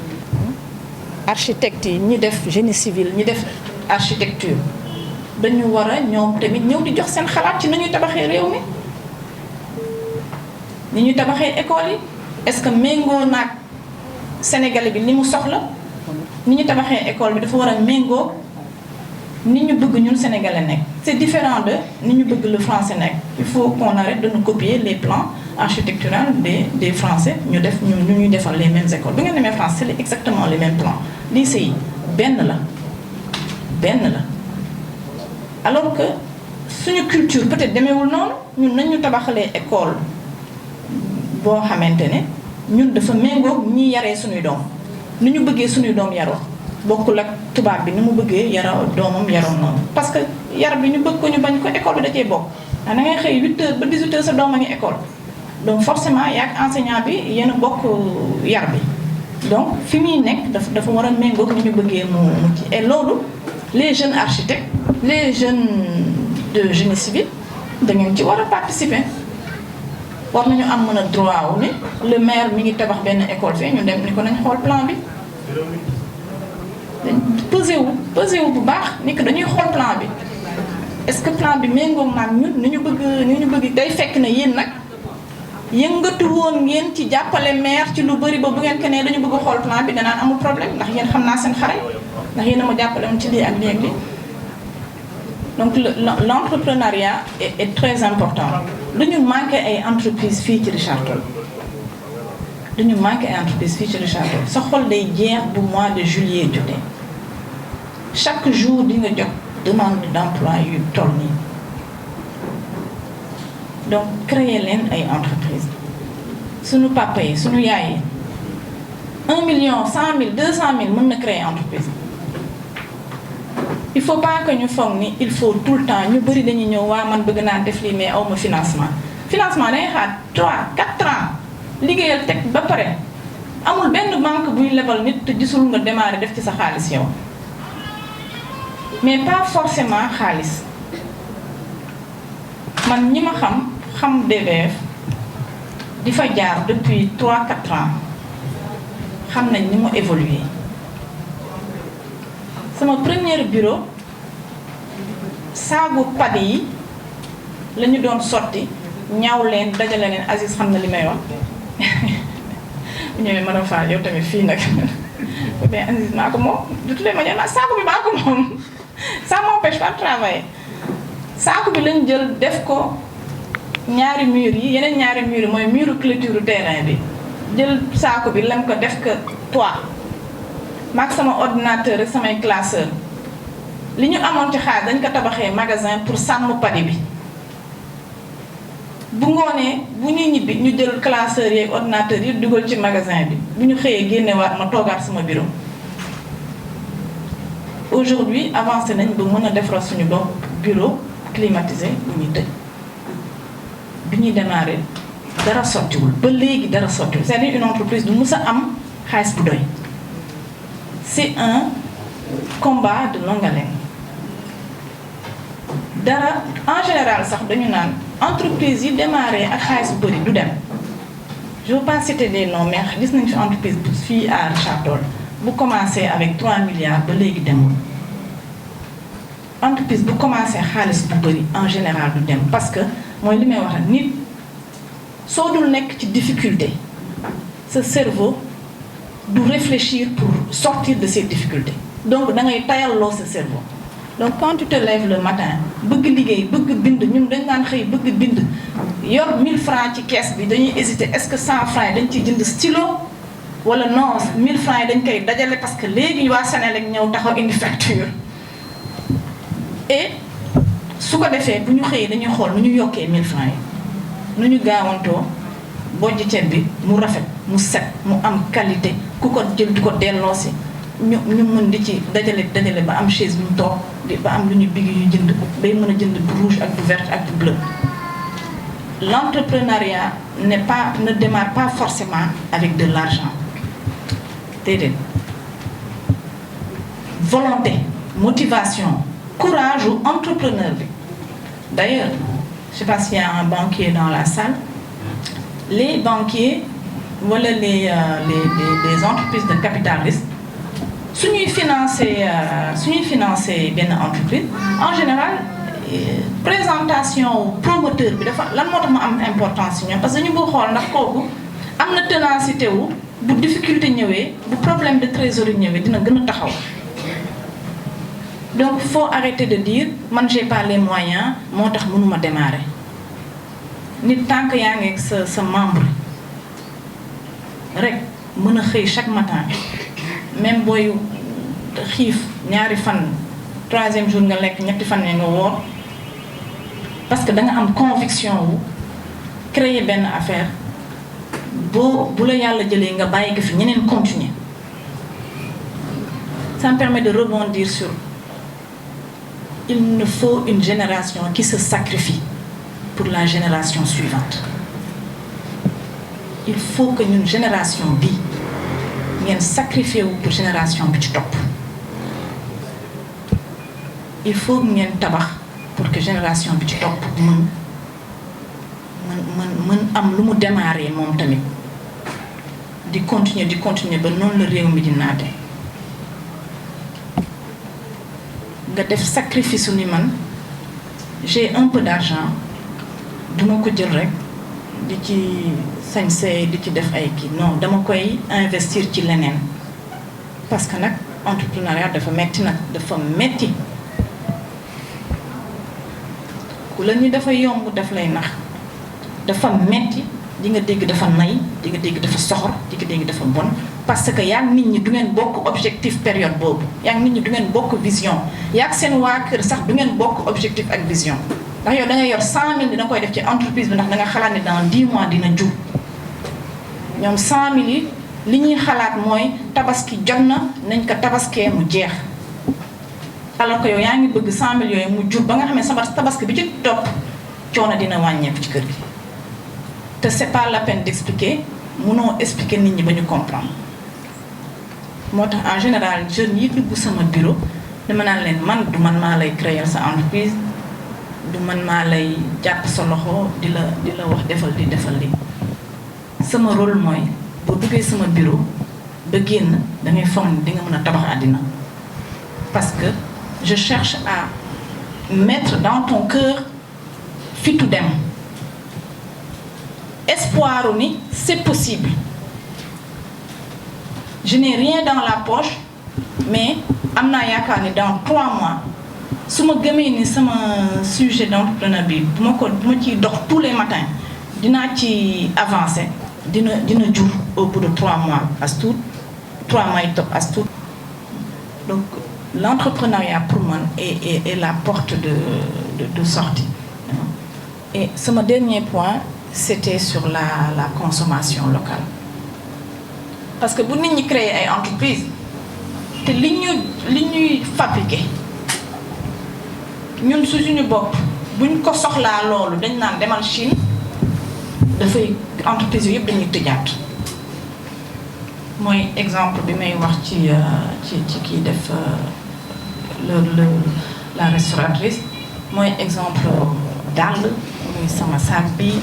architecte yi ñi def génie civil ñi def architecture dañu war a ñoom tamit ñëw di jox seen xalaat ci nañuy tabaxee réew mi ni ñuy tabaxee école yi est-ce que méngoo naag Sénégalais bi li mu soxla ni ñu tabaxee école bi dafa war a méngoo ni ñu bëgg ñun Sénégalais nekk. C'est différent de ni ñu bëgg le français nekk. Il faut qu'on arrête de nous copier les plans architecturaux des français ñu def ñu ñuy defal les mêmes écoles bi nga demee France c'est exactement les mêmes plans lycée yi benn la alors que suñu culture peut-être demeewul noonu ñun nañu tabaxalee école boo xamante ne ñun dafa méngoo ñi yaree suñuy doom ni ñu bëggee suñuy doom yaroo bokkul ak tubaab bi ni mu bëggee yara doomam yaroon noonu parce que yar bi ñu bëgg ko ñu bañ ko école bi da cee bokk da ngay xëy 8h ba 18h sa doom a ngi école donc forcément yaa ak enseignant bi yéen a bokk yar bi donc fi muy nekk dafa war a méngoo ni ñu bëggee mu ci et loolu les jeunes architectes les jeunes de génie civil da ngeen ci war a participer war nañu am mën a droit wu ni le maire mi ngi tabax benn école fii ñu dem ni ko nañ xool plan bi pesé wu bu baax ni que dañuy xool plan bi est-ce que plan bi méngoo naag ñun ni ñu bëgg day fekk ne yéen nag yëngatu woon ngeen ci jàppale maire ci lu bëri ba bu ngeen keneen dañu bëgg a xool plan bi danaan amul problème ndax yéen xam naa seen xare ndax yéen a ma jàppale woon ci lii ak lii ak lii donc l'entrepreneuriat est très important duñu manqué ay entreprise fii ci Richard Toll duñu manqué ay entreprise fii ci Richard Toll sa xol day jeex bu mois de juillet jotee chaque jour di nga jot demande d'emploi yu toll nii donc créer leen ay entreprise suñu papa yi suñu yaay yi 1 million 100 000 200 000 mën na créer entreprise il faut pas que ñu foog ni il faut tout le temps ñu bëri dañuy ñëw waa man bëgg naa def lii mais awma financement dangay xaar 3 4 ans liggéeyal teg ba pare amul benn banque buy lebal nit te gisul nga démarrer def ci sa xaalis yow mais pas forcément xaalis man ñi ma xam DVF di fa jaar depuis 3-4 ans xam nañ ni mu évolué sama premier bureau saagu pad yi la ñu doon sotti ñaaw leen dajale leen Aziz xam na li may wax bu ñëwee madame Fall yow tamit fii nag mais Aziz maa ko moom de toutes les manières saaku bi maa ko moom ça m'empêche pas de travailler saaku bi lañ jël def ko ñaari mur yi yeneen ñaari mur yi mooy muru clôture terrain bi jël saaku bi lam ko def ko toit maag sama ordinateur ak samay classeur li ñu amoon ci xaalis dañ ko tabaxee magasin pour sàmm padi bi bu ngoonee bu ñuy ñibbi ñu jël classeur yeeg ordinateur yi dugal ci magasin bi bu ñu xëyee génnewaat ma toogaat sama bureau aujourd'hui avancé nañ ba mën a defaral suñu bopp bureau climatisé bu ñuy tëj bi ñuy démarrer dara sottiwul ba léegi dara sottiwul c'est-à-dire une entreprise du mës a am xaalis bu doy c'est un combat de longue haleine dara en général sax dañu naan entreprise yi démarré ak xaalis bu bëri du dem je veux pas citer des noms mais gis nañ fi entreprise bu fii à Richard Toll bu commencé avec 3 milliards ba léegi demul entreprise bu commencé xaalis bu bëri en général du dem parce que mooy li may wax nit soo dul nekk ci difficulté sa cerveau du réfléchir pour sortir de ces difficultés donc da ngay tayalloo sa cerveau donc quand tu te lèves le matin bëgg liggéey bëgg bind ñun dañ daan xëy bëgg bind yor 1000 francs ci caisse bi dañuy hésiter est-ce que 100 francs yi dañ ciy jënd stylo wala non 1000 francs yi dañ koy dajale parce que léegi waa Sénégal ñëw taxaw indi facture et su ko defee bu ñu xëyee dañuy xool nu ñu yokkee 1000 francs yi nu ñu gaawantoo bojj ceeb bi mu rafet mu set mu am qualité ku ko jël di ko delloosi ñu mën di ci dajale ba am chaise bu ñu toog ba am lu ñu bigg yu jënd bay mën a jënd bu rouge ak bu vert ak bu bleu. L'entrepreneuriat ne démarre pas forcément avec de l'argent déedéet volonté motivation courage ou entrepreneur bi d'ailleurs je sais pas s'il y a un banquier dans la salle les banquiers wala les entreprises de capital risque suñuy financer benn entreprise en général présentation promoteur bi dafa lan moo tax ma am importance ci ñoom parce que dañu bëgg xool ndax kooku am na ténacité wu bu difficulté ñëwee bu problème de trésorerie ñëwee dina gën a taxaw. Donc faut arrêter de dire man j'ai pas les moyens moo tax mënuma démarrer nit tant que yaa ngi ak sa membre rek mën a xëy chaque matin même booy xiif ñaari fan 3e jour nga lekk ñetti fan nga woor parce que da nga am conviction wu créer benn affaire bu la yàlla jëlee nga bàyyi ko fi ñeneen continuer ça me permet de rebondir sur il nous faut une génération qui se sacrifie pour la génération suivante il faut que ñun génération bi ngeen sacrifier wu pour génération bi ci topp il faut que ngeen tabax pour que génération bi ci topp mën am lu mu démarrer moom tamit di continuer ba noonu la réew mi di naate nga def sacrifice ni man j'ai un peu d'argent duma ko jël rek di ci sañse di ci def ay kii non dama koy investir ci leneen parce que nag entrepreneuriat dafa metti ku la ni dafa yomb daf lay nax dafa metti di nga dégg dafa nay di nga dégg dafa soxor di nga dégg dafa bon parce que yaa nit ñi du ngeen bokk objectif période boobu yaa nit ñi du ngeen bokk vision yaa seen waa kër sax du ngeen bokk objectif ak vision ndax yow da nga yor 100 000 dina koy def ci entreprise bi ndax da nga xalaat ne dans 10 mois dina jur ñoom 100 000 yi li ñuy xalaat mooy tabaski jot na nañ ko tabaskee mu jeex alors que yow yaa ngi bëgg 100 000 yooyu mu jur ba nga xam ne sama tabaski bi ci topp coono dina wàññeeku ci kër gi te c'est pas la peine d'expliquer mënoo expliquer nit ñi ba ñu comprendre moo tax en général jeunes yi dugg sama bureau dama naan leen man du man maa lay créer sa entreprise du man maa lay jàpp sa loxo di la wax defal li sama rôle mooy boo duggee sama bureau ba génn dangay foog ni di nga mën a tabax àddina parce que je cherche à mettre dans ton cœur fitu dem espoir ni c'est possible je n'ai rien dans la poche mais am naa yaakaar ni dans 3 mois su ma gëmee ni sama sujet d'entrepreneur bi bu ma ciy dox tous les matins dinaa ci avancer dina jur au bout de 3 mois as tuut 3 mois yi topp as tuut donc l'entrepreneuriat pour moi est la porte de sortie et sama dernier point c'était sur la consommation locale parce que bu nit ñi créer ay entreprise te li ñuy fabriquer ñun suñu bopp buñ ko soxlaa loolu dañ naan demal Chine dafay entreprise yooyu yëpp dañuy tëjaat mooy exemple bi may wax ci kii def la restauratrice mooy exemple dàll muy sama sac bi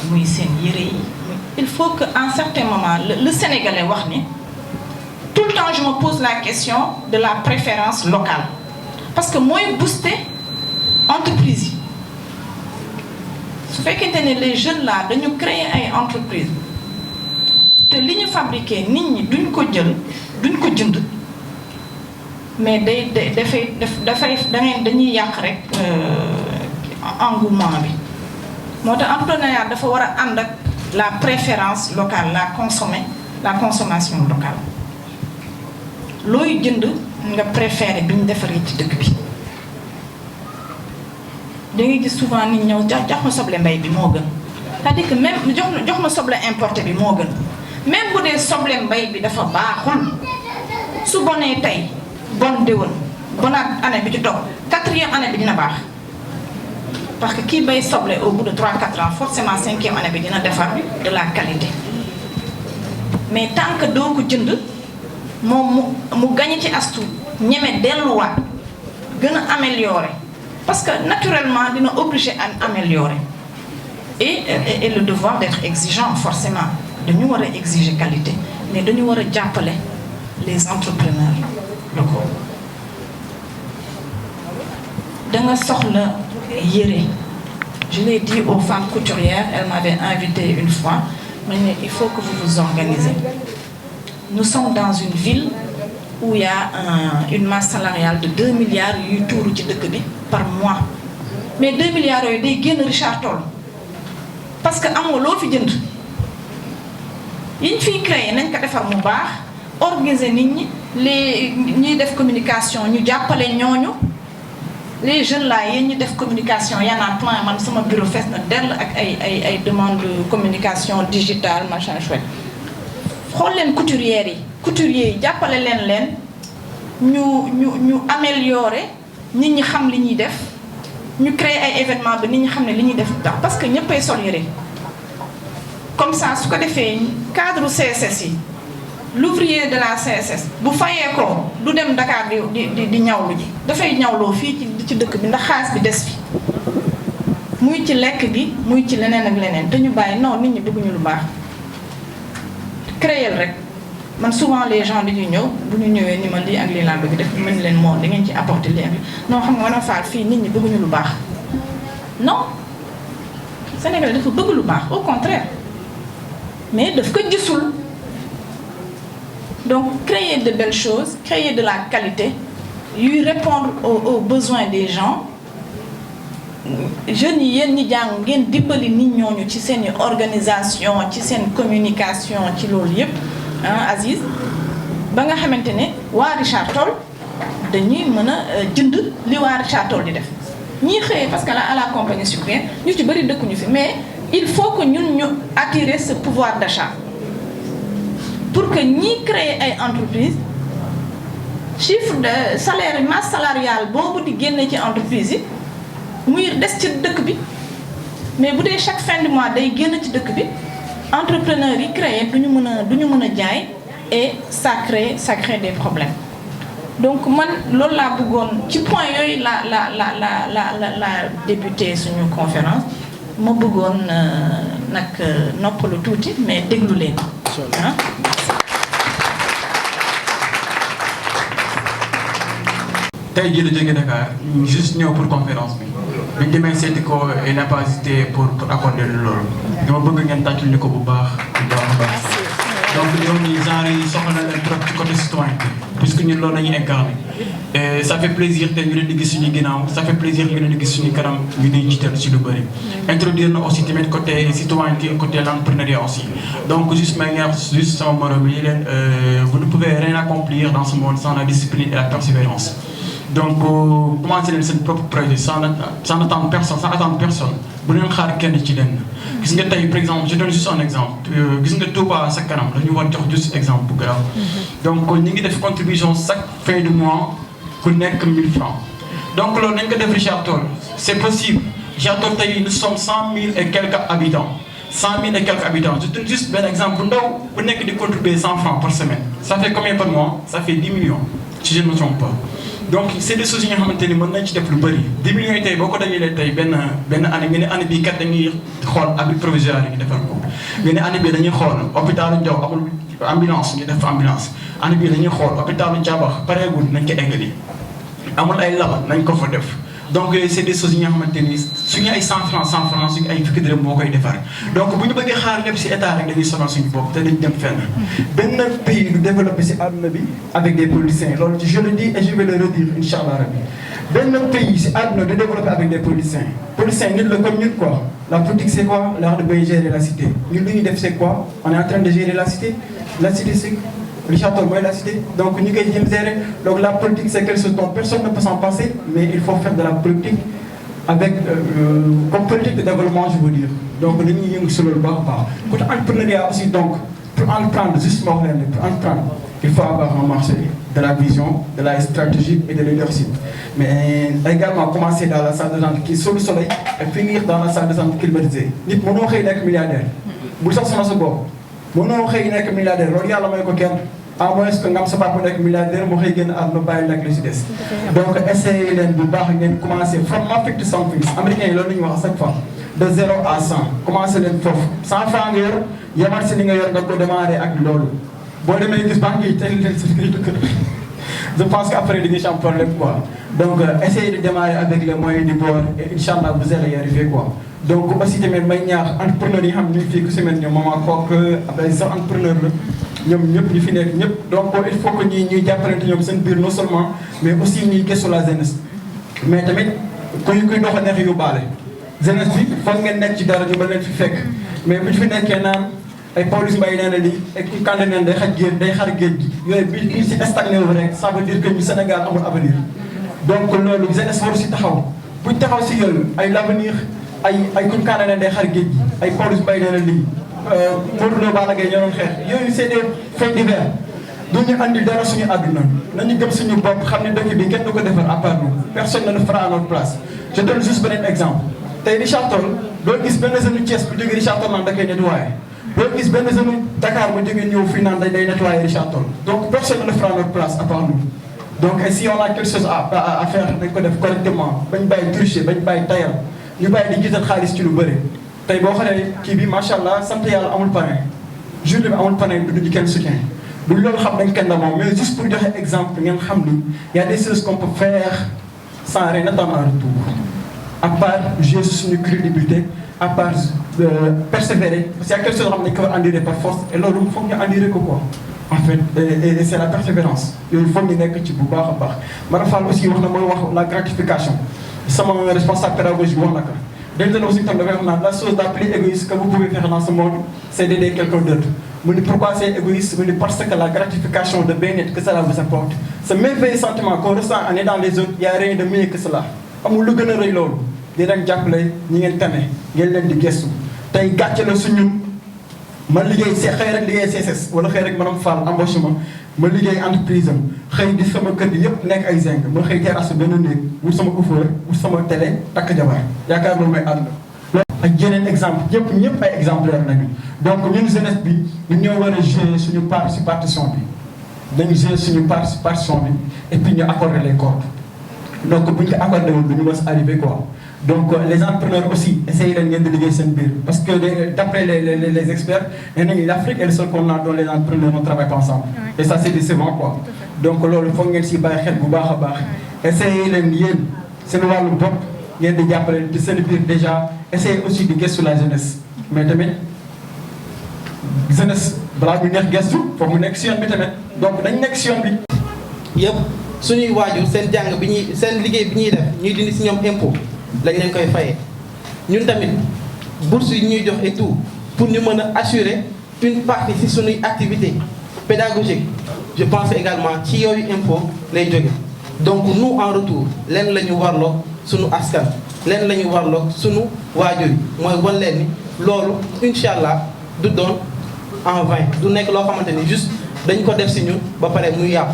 muy seen yére yi il faut que à un certain moment le Sénégalais wax ni tout le temps je me pose la question de la préférence locale parce que mooy booster entreprise yi su fekkente ne les jeunes là dañu créer ay entreprise te li ñu fabriqué nit ñi duñ ko jël duñ ko jënd mais dañuy yàq rek engouement bi moo tax entrepreneuriat dafa war a ànd ak la préférence locale la consommation locale looy jënd nga préféré bi ñu defaree ci dëkk bi da ngay gis souvent nit ñëw jox ma soble mbay bi moo gën c'est-à-dire que même jox ma soble importé bi moo gën même bu dee soble mbay bi dafa baaxul su bonee tey bon déwén bonaat année bi ci topp 4e année bi dina baax parce que kii bay soble au bout de 3-4 ans forcément 5e année bi dina defar de la qualité mais tant que doo ko jënd moom mu gañe ci astu ñeme delluwaat gën a améliorer parce que naturellement dina obligé à améliorer et le devoir d'être exigeant forcément dañu war a exiger qualité mais dañu war a jàppale les entrepreneurs locaux da nga soxla yére. Je l'ai dit aux femmes couturières, elles m'avaient invité une fois, mais il faut que vous vous organisez. Nous sommes dans une ville où il y a une masse salariale de 2 milliards par mois. Mais 2 milliards, c'est des Richard Toll. Parce que amoo loo fi jënd yiñ fiy créé nañ ko defar mu baax organiser nit ñi les ñuy def communication ñu jàppale ñooñu les jeunes là yéen ñi def communication y en a plein man sama bureau fees na dell ak ay demande de communication digitale machin chouette xool leen couturières yi jàppale leen ñu améliorer nit ñi xam li ñuy def ñu créer ay événements ba nit ñi xam ne li ñuy def tax parce que ñëppay sol yére comme ça su ko defee cadre CSS yi l'ouvrier de la CSS bu fayee ko du dem Dakar di ñawlu ji dafay ñawloo fii ci dëkk bi ndax xaalis bi des fi muy ci lekk gi muy ci leneen ak leneen te ñu bàyyi non nit ñi bëgguñu lu baax créer rek man souvent les gens dañuy ñëw bu ñu ñëwee ni ma lii ak lii laa bëgg def mën leen moo da ngeen ci apporter lii ak lii non xam nga man a faal fii nit ñi bëgguñu lu baax non Sénégal dafa bëgg lu baax au contraire mais daf ko gisul donc créer de belles choses créer de la qualité yuy répondre aux besoins des gens jeunes yi yéen ñi jàng ngeen dimbali nit ñooñu ci seen organisation ci seen communication ci loolu yépp Aziz ba nga xamante ne waa Richard Toll dañuy mën a jënd li waa Richard Toll di def ñii xëyee parce que là à la compagnie sucrière ñu ci bëri dëkkuñu fi mais il faut que ñun ñu attirer ce pouvoir d'achat pour que ñii créer ay entreprise chiffre de salaire masse salariale boobu di génne ci entreprise yi muy des ci dëkk bi mais bu dee chaque fin du mois day génn ci dëkk bi entrepreneurs yi créer duñu mën a jaay et ça crée des problèmes donc man loolu laa bëggoon ci point yooyu la débuté suñu conférence ma bëggoon nag noppalu tuuti mais déglu leen tey jii la jógee Dakar juste ñëw pour conférence bi biñ demee seeti ko et n'a pas hésité pour accorder loolu dama bëgg ngeen tàccul ñu ko bu baax donc ñoom ñi genre yi soxla na leen trop ci côté citoyenneté puisque ñun loolu la ñuy incarné et ça fait plaisir te ñu leen di gis suñu ginnaaw ça fait plaisir ñu leen di gis suñu kanam ñu di jiital si lu bëri introduire na aussi tamit côté citoyenneté côté l'entrepreneuriat aussi donc juste may ñaax juste sama morom yi leen vous ne pouvez rien accomplir dans ce monde sans la discipline et la persévérance. Donc, commencez votre propre projet sans attendre personne. Vous ne xaar kenn ci leen. Gis nga tey par exemple je donne juste un exemple. Gis nga Touba sa kanam dañu war jox juste exemple bu grave. Donc ñu ngi def contribution chaque fin de mois ku nekk 1000 francs. Donc loolu nañ ko def Richard Toll. C'est possible. Richard Toll tey nous sommes 100 000 et quelques habitants. 100 000 et quelques habitants. Je donne juste un exemple bu ndaw bu nekk di contribuer 100 francs par semaine. Ça fait combien par mois? Ça fait 10 millions. Si je ne me trompe pas. Donc c'est des choses yi nga xamante ni mën nañ ci def lu bëri 10 millions yi tey boo ko dajalee tey benn année nga ne année bii kat dañuy xool abri provisoire yi ñu defal ko nga ne année bii dañuy xool hôpitalu Diaw amul ambulance ñu def ambulance année bii dañuy xool hôpitalu Diabax pareegul nañ ko eggali amul ay laba nañ ko fa def donc c'est des choses yi nga xamante ni suñu ay 100 francs suñu ay fukki dërëm moo koy defar donc bu ñu bëggee xaar lépp si état rek dañuy sonal suñu bopp te dañ dem fenn benn pays du développé si àdduna bi avec des politiciens loolu je le dis et je vais le redire inchallah rabbi benn pays si àdduna du développé avec des politiciens nit la comme ñun quoi la politique c'est quoi l'art de gérer la cité ñun lu ñuy def c'est quoi on est en train de gérer la cité c'est Richard Toll mooy la cité donc ñu koy jéem gérer donc la politique c'est quelque chose dont personne ne peut s'en passer mais il faut faire de la politique avec comme politique de développement je veux dire donc dañuy yëngu si loolu baax a baax côté entrepreneuriat aussi donc pour entreprendre justement pour entreprendre il faut avoir un marché de la vision de la stratégie et de leadership mais également commencer dans la salle de vente qui sous le soleil et finir dans la salle de vente climatisée nit mënoo xëy nekk milliardaire bul sax sama sa bopp mënoo xëy nekk milliardaire loolu yàlla may ko kenn à moins que nga am sa papa nekk milliardaire mu xëy génn àdduna bàyyi nag li si des donc essayé leen bu baax ngeen commencé from nothing to something américains yi loolu la ñuy wax à chaque fois de 0 à 100 commencé leen foofu 100 francs nga yor yemal si li nga yor nga ko démarré ak loolu boo demee gis banque yi teel leen sa këyitu kër je pense qu'après di nga ci am problème quoi. Donc essayez de démarrer avec les moyens du bord et Inch'Allah vous allez y arriver quoi. Donc aussi tamit may ñaax entrepreneurs yi xam ne ñu fii ku semaine ñoom Maman Kok après sax entrepreneur la ñoom ñëpp ñu fi nekk ñëpp donc il faut que ñuy jàppalante ñoom seen biir non seulement mais aussi ñuy gëstu la jeunesse. mais tamit kuy dox a neex yóbbaale jeunesse bi foog ngeen nekk ci dara ñu ba leen fi fekk mais bu ñu fi nekkee naan ay Pawlish Mbaye nee na lii ay Kande neen day xar géej gi yooyu bi kii si stagné wu rek ça veut dire que ñu Sénégal amul avenir. donc loolu jeunesse waru si taxaw buñ taxaw si yooyu ay l'avenir ay kuñ Kande neen day xar géej gi ay Pawlish Mbaye nee na lii Modou Lo Balla Gaye ñoo doon xeex yooyu c'est des faits divers du ñu andi dara suñu àdduna nañu gëm suñu bopp xam ne dëkk bi kenn du ko defar à part nous personne ne le fera à notre place. je donne juste beneen exemple tey Richard Toll doo gis benn jeune Thiès bu jógee Richard Toll naan da koy nettoyé doo gis benn jeune Dakar bu jógee ñëw fii naan day nettoyé Richard Toll donc personne ne le fera à notre place à part nous. donc si on a quelque chose à faire dañ ko def correctement bañ bàyyi tricher bañ bàyyi tayal ñu bàyyi di gisal xaalis ci lu bëri tey boo xoolee kii bi macha allah sant yàlla amul parrain journée bi amul parrain du ñu kenn soutien. du loolu xam dañ kenn moom mais juste pour joxe exemple ngeen xam ni y a des choses qu'on peut faire sans rien attendre en retour à part jouer sur suñu crédibilité à part persévérer parce que y a quelque chose xam ne dañ ko war endurer par force et loolu foog ñu endurer ko quoi en fait et c'est la persévérance yooyu foog ñu nekk ci bu baax a baax. Mara Fall aussi wax na mooy wax la gratification sama responsable pédagogique wax na ko dañ leen aussi tam dafay wax naan la chose la plus égoïste que vous pouvez faire dans ce monde c'est d'aider quelqu'un d'autre. mu ni pourquoi c'est égoïste mu ni parce que la gratification de bien-être que cela vous apporte ce merveilleux sentiment qu'on ressent en aidant les autres y a rien de mieux que cela amul lu gën a rëy loolu di leen jàppale ñi ngeen tane ngeen leen di gestu tey gàcce la su ñun ma liggéey xëy rek liggéey CSS wala xëy rek madame Fall embauché ma liggéey entreprise am xëy di sama kër gi yëpp nekk ay zinc ma xëy terrasse benn néeg wut sama coiffeur wut sama télé takk jabar yaakaar loolu may ànd ak yeneen exemple ñëpp ay exemplaire nañu donc ñun jeunesse bi ñu ñoo war a jouer suñu participation bi dañu jouer suñu participation bi et puis ñu accorder les cordes donc bu ñu ko accordé woon du ñu mës arrivé quoi donc les entrepreneurs aussi essayez leen ngeen di liggéey seen biir parce que d'après les experts nee nañu l'Afrique est le seul continent dont les entrepreneurs ne travaillent pas ensemble et ça c'est décevant quoi donc loolu foog ngeen si bàyyi xel bu baax a baax essayez leen yéen seen wàllu bopp ngeen di jàppale ci seen biir déjà essayez aussi di gëstu la jeunesse mais tamit jeunesse balaa ñu neex gëstu foog mu nekk si yoon bi tamit donc dañ nekk si yoon bi. yëpp suñuy waajur seen jàng bi ñuy seen liggéey bi ñuy def ñuy dindi si ñoom impôt lañ leen koy fayee ñun tamit bourse yi ñuy jox et tout pour ñu mën a assurer une partie si suñuy activité pédagogique je pense également ci yooyu impôt lay jóge donc nous en retour leen la ñu warloo suñu askan leen la ñu warloo suñu waajur yi mooy wan leen ni loolu incha allah du doon en vain du nekk loo xamante ni juste dañ ko def si ñun ba pare muy yàqu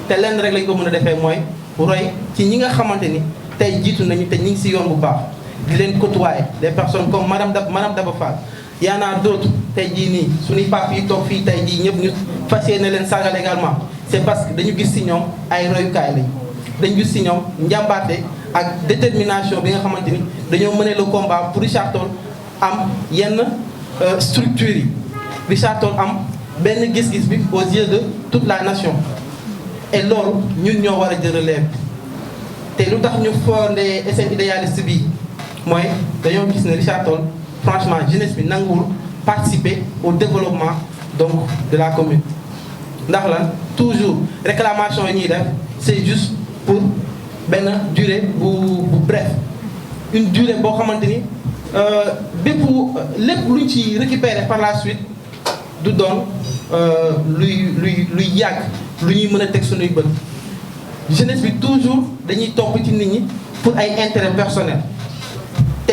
te lenn rek lañ ko mën a defee mooy roy ci ñi nga xamante ni tey jiitu nañu te ñi ngi si yoon bu baax di leen côtoyer des personnes comme madame Daba Fall y en a d'autres tey jii nii suñuy pap yi toog fii tey jii ñëpp ñu fas yéene leen sargal également c'est parce que dañu gis si ñoom ay royukaay lañ dañu gis si ñoom njàmbaarte ak détermination bi nga xamante ni dañoo mener le combat pour Richard Toll am yenn structures yi Richard Toll am benn gis-gis bi aux yeux de toute la nation et loolu ñun ñoo war a jël relève te lu tax ñu fondé SN idéaliste bi mooy dañoo gis ne Richard Toll franchement jeunesse bi nanguwul participer au développement donc de la commune ndax lan toujours réclamation yi ñuy def c'est juste pour benn durée bu bref une durée boo xamante ni bépp lépp luñ ci récupérer par la suite du doon luy yàgg lu ñuy mën a teg suñuy bët jeunesse bi toujours dañuy topp ci nit ñi pour ay intérêt personnel te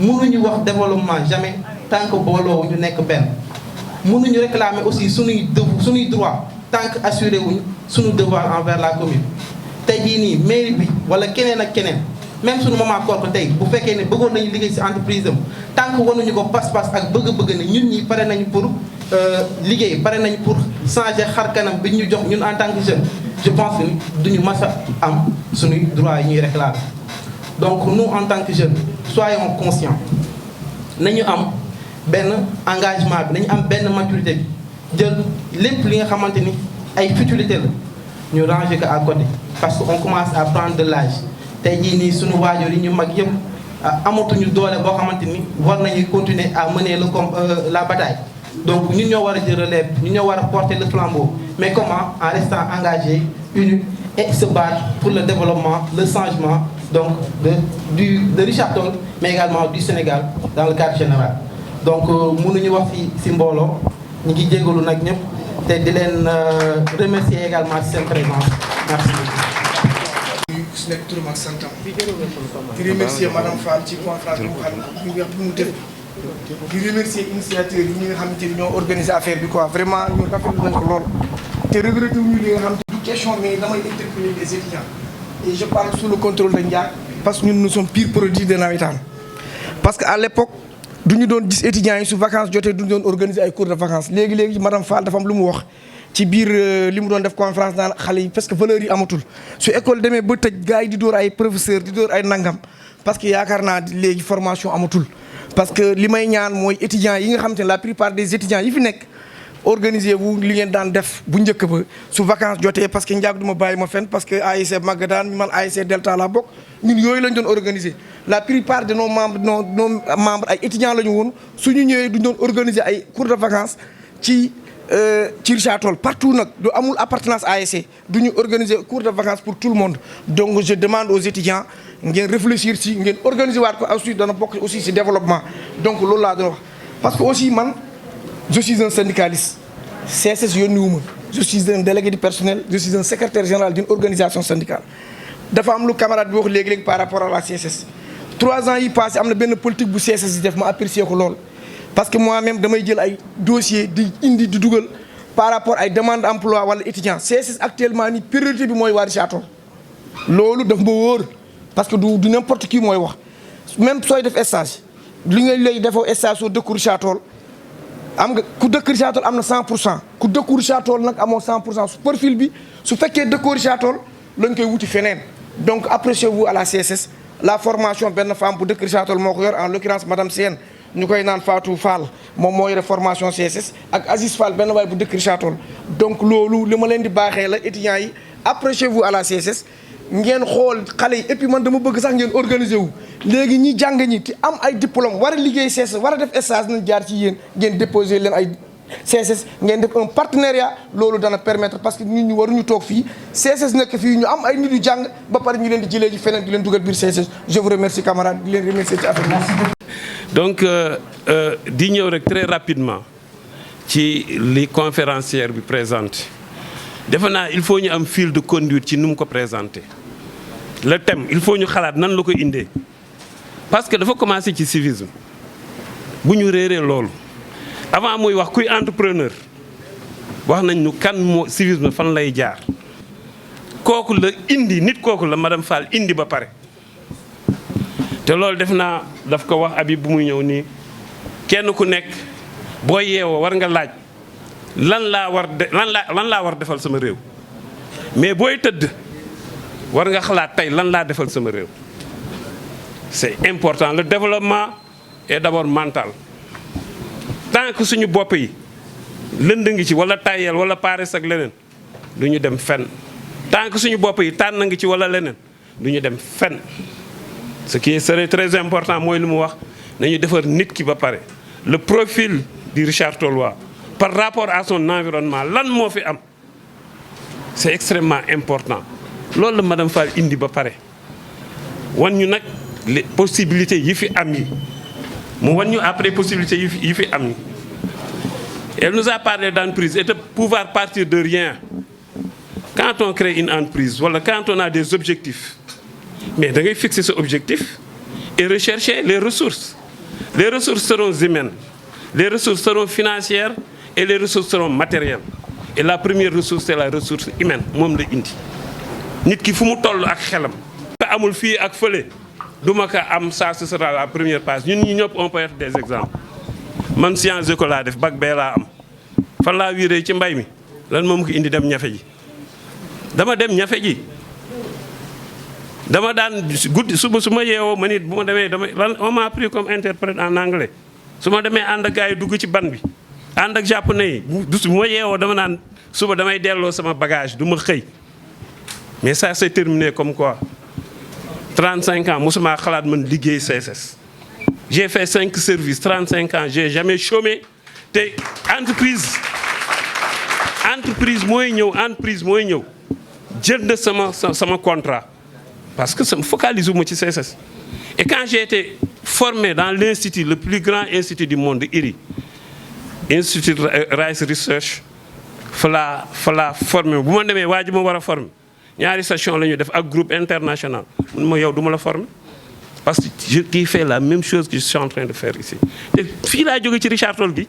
mënuñu wax développement jamais tant que booloo ñu nekk benn mënuñu réclamer aussi suñuy droit tant que assuré wuñ suñu devoir envers la commune tey jii nii mairie bi wala keneen ak keneen même suñu Maman Kok tey bu fekkee ne bëggoon nañu liggéey ci entreprise am tant que wanuñu ko pas-pas ak bëgg-bëgg ne ñun ñi pare nañu pour liggéey pare nañu pour changer xar kanam bi ñu jox ñun en tant que jeune je pense que duñu mas a am suñuy droit yi ñuy réclamer donc nous en tant que jeunes soyons conscients nañu am benn engagement bi nañu am benn maturité bi jël lépp li nga xamante ni ay futilité la ñu ranger ko à côté parce que on commence à prendre de l'âge tey jii nii suñu waajur yi ñu mag yëpp amatuñu doole boo xamante ni war nañu continuer à mener la bataille donc ñun ñoo war a jël relève ñun ñoo war a porter le flambeau mais comment en restant engagé unis et se battre pour le développement le changement donc de Richard Toll mais également du Sénégal dans le cadre général donc mënuñu wax ci mbooloo ñu ngi jégalu nag ñëpp te di leen remercier également ci seen présence merci beaucoup. su nekk turam ak santam di remercier madame Fall ci conférence bi mu def di remercier initiateurs yi ñi nga xamante ni ñoo organisé affaire bi quoi vraiment ñu rafetlu nañ ko lool te regretté wuñu li nga xam te du question mais damay interpeller les étudiants et je parle sous le contrôle de Ndiack parce que ñun nous sommes purs produits de nawetaan parce que à l'époque du ñu doon gis étudiants yi su vacances jotee du ñu doon organiser ay cours de vacances léegi madame Fall dafa am lu mu wax ci biir li mu doon def conférence naan xale yi parce que valeurs yi amatul su école demee ba tëj gars yi di dóor ay professeur di dóor ay nangam parce que yaakaar naa léegi formation amatul parce que li may ñaan mooy étudiants yi nga xamante ne la plupart des étudiants yi fi nekk organiser wu li ngeen daan def bu njëkk ba su vacances jotee parce que Ndiack du ma bàyyi ma fenn parce que ASC Magadan man ASC Delta laa bokk ñun yooyu lañ doon organiser la plupart de nos membres ay étudiants la ñu woon suñu ñëwee duñ doon organiser ay cours de vacances ci Richard Toll partout nag du amul appartenance ASC du ñu organiser cours de vacances pour tout le monde donc je demande aux étudiants ngeen réfléchir si ngeen organiser waat ko ensuite dana bokk aussi si développement donc loolu laa doon wax parce que aussi man je suis un syndicaliste CSS yónni wu ma je suis un délégué du personnel je suis un secrétaire général d'une organisation syndicale dafa am lu camarade bi wax léegi par rapport à la CSS 3 ans yi passé am na benn politique bu CSS di def ma apprécier ko lool parce que moi-même damay jël ay dossier di indi di dugal par rapport ay demande d'emploi wala étudiant CSS actuellement ni priorité bi mooy waa Richard Toll loolu daf ma wóor parce que du n'importe qui mooy wax même sooy def stage li nga lay defoo stage soo dëkku Richard Toll am nga ku dëkk Richard Toll am na 100% ku dëkku Richard Toll nag amoo 100% su profil bi su fekkee dëkkoo Richard Toll lañ koy wuti feneen donc appréciez-vous à la CSS la formation benn femme bu dëkk Richard Toll moo ko yor en l'occurrence madame Sène ñu koy naan Fatou Fall moom moo yore formation CSS ak Aziz Fall benn waay bu dëkk Richard Toll donc loolu li ma leen di baaxee la étudiants yi appréciez-vous à la CSS ngeen xool xale yi et puis man dama bëgg sax ngeen organiser wu léegi ñi jàng ñi te am ay diplôme war a liggéey CSS war a def stage nañ jaar ci yéen ngeen déposer leen ay CSS ngeen def un partenariat loolu dana permettre parce que ñun ñu waruñu toog fii CSS nekk fii ñu am ay nit yu jàng ba pare ñu leen di jëlee ci feneen di leen dugal biir CSS je vous remercie camarades di leen remercier ci affaire bi. donc di ñëw rek très rapidement ci li conférencière bi présente defe naa il faut ñu am fil de conduite ci nu mu ko présenté le thème il faut ñu xalaat nan la ko indee parce que dafa commencé ci civisme bu ñu réeree loolu avant muy wax kuy entrepreneur wax nañ ñu kan moo civisme fan lay jaar kooku la indi nit kooku la madame Fall indi ba pare te loolu def naa daf ko wax Habib bu muy ñëw nii kenn ku nekk boo yeewoo war nga laaj lan laa war defal sama réew mais booy tëdd war nga xalaat tey lan laa defal sama réew c'est important le développement est d'abord mental tant que suñu bopp yi lënd ngi ci wala tayel wala paares ak leneen du ñu dem fenn tant que suñu bopp yi tànn ngi ci wala leneen du ñu dem fenn ce qui serait très important mooy lu mu wax nañu defar nit ki ba pare le profil du Richard Tollois par rapport à son environnement lan moo fi am c'est extrêmement important loolu la madame Fall indi ba pare wan ñu nag les possibilités yi fi am yi mu wan ñu après possibilités yi fi am yi elle nous a parlé d'entreprise et de pouvoir partir de rien quand on crée une entreprise wala quand on a des objectifs mais da ngay fixer ce objectif et rechercher les ressources seront humaines les ressources seront financières et les ressources seront matérielles et la première ressource c'est la ressource humaine moom la indi nit ki fu mu toll ak xelam te amul fii ak fële duma ko am ça ce sera la première page ñun ñi ñëpp on peut être des exemples man sciences éco laa def bac bee laa am fan laa wiiree ci mbay mi lan moom ko indi dem ñafe ji dama dem ñafe ji dama daan guddi suba su ma yeewoo ma nit bu ma demee lan on m'a pris comme interprète en anglais su ma demee ànd ak gars yi dugg ci ban bi ànd ak japonais yi bu ma yeewoo dama naan suba damay delloo sama bagage du ma xëy mais ça s'est terminé comme quoi 35 ans mosuma xalaat man liggéey CSS. J'ai fait 5 services 35 ans j'ai jamais chômé te entreprise mooy ñëw jënd sama contrat parce que sama focalise wu ma ci CSS. Et quand j'ai été formé dans l'institut, le plus grand institut du monde, IRI, Institut Rice Research, fala formé bu ma demee waa ji ma war a formé ñaari session la ñu def ak groupe international mun ma yow du ma la formé parce que je qui fait la même chose que je suis en train de faire ici. te fii laa jóge ci Richard Toll gi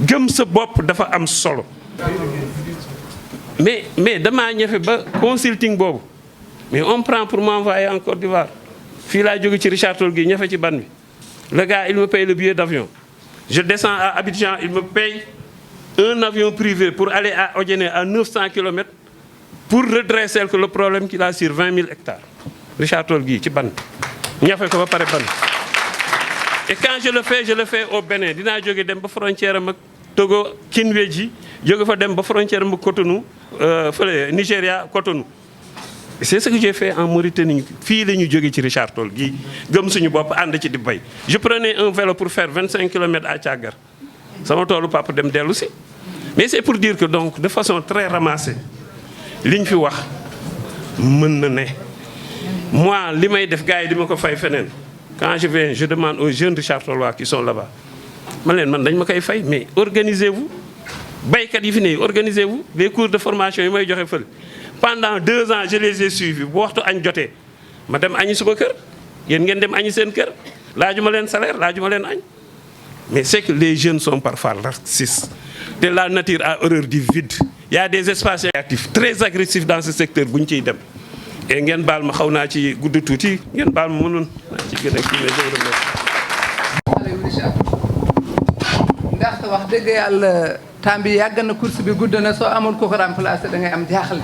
gëm sa bopp dafa am solo mais damaa ñefe ba consulting boobu mais on prend pour m'envoyer en Côte d'Ivoire. fii laa jóge ci Richard Toll gi ñafe ci ban bi le gars il me paye le billet d'avion je descends à Abidjan il me paye un avion privé pour aller à Odjené à 900 km pour redresser le problème qu'il a sur 20 000 hectares Richard Toll gii ci ban ñafe ko ba pare ban et quand je le fais au Bénin dinaa jóge dem ba frontière am ak Togo Kinweji jóge fa dem ba frontière am ak Cotonou fële Nigéria Cotonou. C'est ce que j'ai fait en Mauritanie fii la ñu jóge ci Richard Toll gii gëm suñu bopp ànd ci di bay je prenais un vélo pour faire 25 km à Thiagar sama toolu papa dem dellu si mais c'est pour dire que donc de façon très ramassée li ñu fi wax mën na ne moi li may def gars yi di ma ko fay feneen quand je viens je demande aux jeunes Richard Tollois qui sont là-bas man dañ ma koy fay mais organisez-vous baykat yi fi ne organisez-vous les cours de formation yi may joxe fële pendant 2 ans je les ai suivis bu waxtu añ jotee ma dem añi suba kër yéen ngeen dem añi seen kër laajuma leen salaire laajuma leen añ mais c'est que les jeunes sont parfois racistes te la nature a horreur du vide il y a des espaces actifs très agressifs dans ce secteur bu ñu ciy dem et ngeen baal ma xaw naa ci gudd tuuti ngeen baal ma mënoon naa ci gën a kii mais ndax wax dëgg yàlla temps bi yàgg na course bi gudd na soo amul ko remplacer da ngay am jaaxle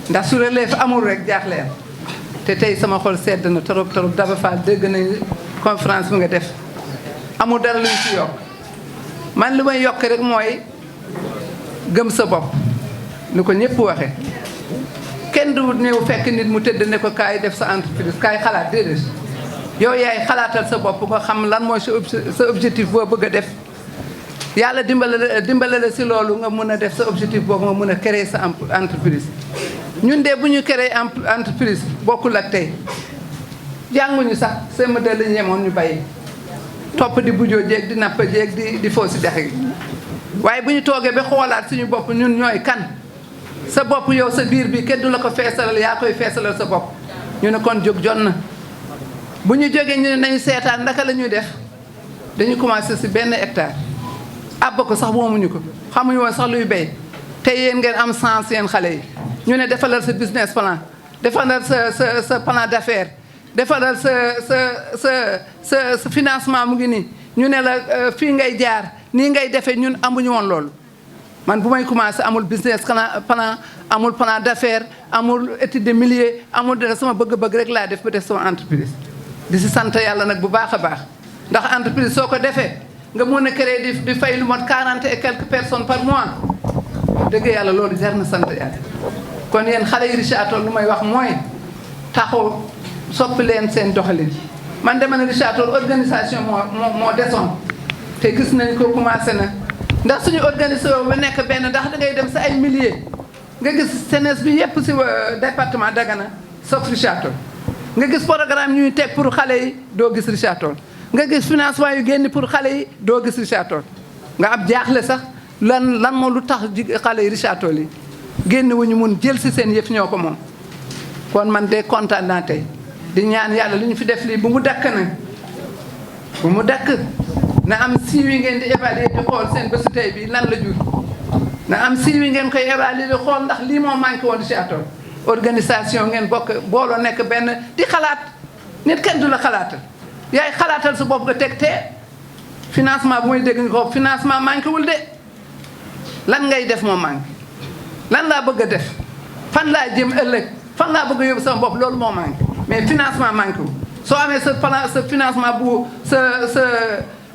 ndax su relève amul rek jaaxle am te tey sama xol sedd na trop Daba Fall dégg nañu conférence bi nga def amul dara luñ ci yokk man li may yokk rek mooy gëm sa bopp ni ko ñëpp waxee kenn du ñëw fekk nit mu tëdd ne ko kaay def sa entreprise kaay xalaat déedéet yow yaay xalaatal sa bopp nga xam lan mooy sa objectif boo bëgg a def yàlla dimbale la si loolu nga mun a def sa objectif boobu nga mun a créer sa entreprise ñun de bu ñu créer entreprise bokkul ak tey jànguñu sax seen modèle la ñu yemoon ñu bàyyi topp di bujoo jeeg di napp jeeg di foo si dex gi waaye bu ñu toogee ba xoolaat suñu bopp ñun ñooy kan sa bopp yow sa biir bi kenn du la ko feesalal yaa koy feesalal sa bopp ñu ne kon jóg jot na bu ñu jógee ñu ne nañu seetaan ndaka la ñuy def dañu commencé si benn hectare abba ko sax moomuñu ko xamuñu woon sax luy béy tey yéen ngeen am sens yéen xale yi ñu ne defalal sa business plan defalal sa plan d'affaires defalal sa financement mu ngi nii ñu ne la fii ngay jaar nii ngay defee ñun amuñu woon loolu man bu may commencé amul business plan amul plan d'affaires amul étude de milieu amul dara sama bëgg-bëgg rek laa def ba def sama entreprise di si sant yàlla nag bu baax a baax ndax entreprise soo ko defee nga mën a créer di fay lu mot 40 et quelques personnes par mois dëgg yàlla loolu jar na sant yàlla kon yéen xale yi Richard Toll lu may wax mooy taxaw soppi leen seen doxalin man dama ne Richard Toll organisation moo desoon te gis nañ ko commencé na ndax suñu organisation ba nekk benn ndax da ngay dem sa ay milliers nga gis jeunesse bi yépp si département Dagana sauf Richard Toll nga gis programme ñuy teg pour xale yi doo gis Richard Toll nga gis financement yu génn pour xale yi doo gis Richard Toll nga ab jaaxle sax lan moo lu tax xale yi Richard Toll yi génn wu ñu mun jël si seen yëf ñoo ko moom kon man de kontaan naa tey di ñaan yàlla li ñu fi def lii bu mu dakk nag bu mu dakk na am siiw yi ngeen di évaluer di xool seen bésu tey bi lan la jur na am siiw yi ngeen koy évaluer di xool ndax lii moo manqué woon Richard Toll organisation ngeen bokk booloo nekk benn di xalaat nit kenn du la xalaatal yaay xalaatal sa bopp nga teg te financement bu may dégg nga ko financement manqué wul de lan ngay def moo manqué lan laa bëgg a def fan laa jëm ëllëg fan laa bëgg a yóbbu sama bopp loolu moo manqué mais financement manqué wul soo amee sa plan sa financement bu sa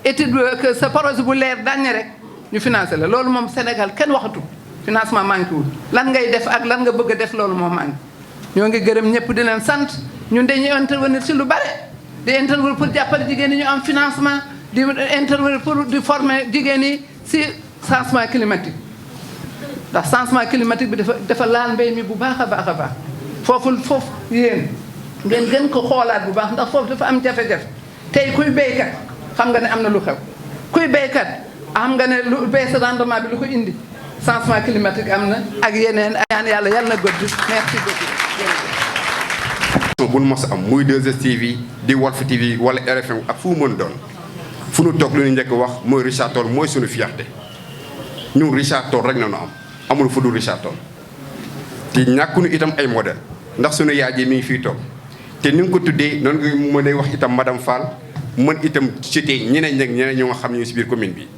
étude sa projet bu leer dañ rek ñu financé la loolu moom Sénégal kenn waxatu financement manqué wul lan ngay def ak lan nga bëgg a def loolu moo manqué ñoo ngi gërëm ñëpp di leen sant ñun dañuy intervenir si lu bare di intervenir pour jàppale jigéen ñi ñu am financement di intervenir pour di former jigéen ñi si changement climatique ndax changement climatique bi dafa laal mbéy mi bu baax a baax a baax foofu yéen ngeen gën ko xoolaat bu baax ndax foofu dafa am jafe-jafe tey kuy béykat xam nga ne am na lu xew kuy béykat xam nga ne lu baisse rendement bi lu ko indi changement climatique am na ak yeneen ñaan yàlla na gëdd merci beaucoup. bu nu mos am muy 2STV di Walf TV wala RFM ak fu mu mën doon fu nu toog lu ñu njëkk wax mooy Richard Toll mooy suñu fierté ñun Richard Toll rek na nu am amul fu dul Richard Toll te ñàkkunu itam ay modèle ndax suñu yaay ji mi ngi fii toog te ni nga ko tuddee noonu nga mën a wax itam madame Fall mën itam cité ñeneen ñoo nga xam ne si biir commune bi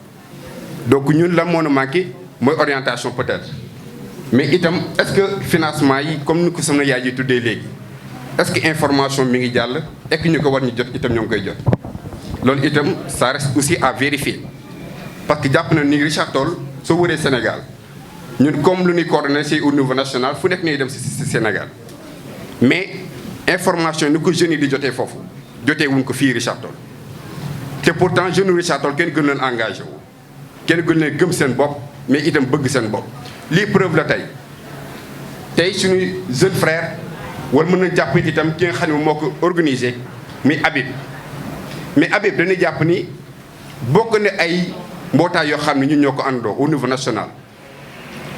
donc ñun lan moo nu manqué mooy orientation peut-être mais itam est-ce que financement yi comme ni ko sama yaay ji tuddee léegi est-ce que information mi ngi jàll et que ñu ko war ñu jot itam ñoo ngi koy jot loolu itam ça reste aussi à vérifier parce que jàpp na ni Richard Toll soo wëree Sénégal ñun comme lu ñuy coordonné c'est au niveau national fu nekk nii dem si Sénégal mais information ni ko jeunes yi di jotee foofu jotee wuñ ko fii Richard Toll te pourtant jeune Richard Toll kenn gën leen engagé wu kenn gën leen gëm seen bopp mais itam bëgg seen bopp lii preuve la tey suñuy jeune frère war mën na jàpp itam ki nga xam ne moo ko organisé muy Habib mais Habib dañuy jàpp ni bokk na ay mbootaay yoo xam ne ñun ñoo ko àndoo au niveau national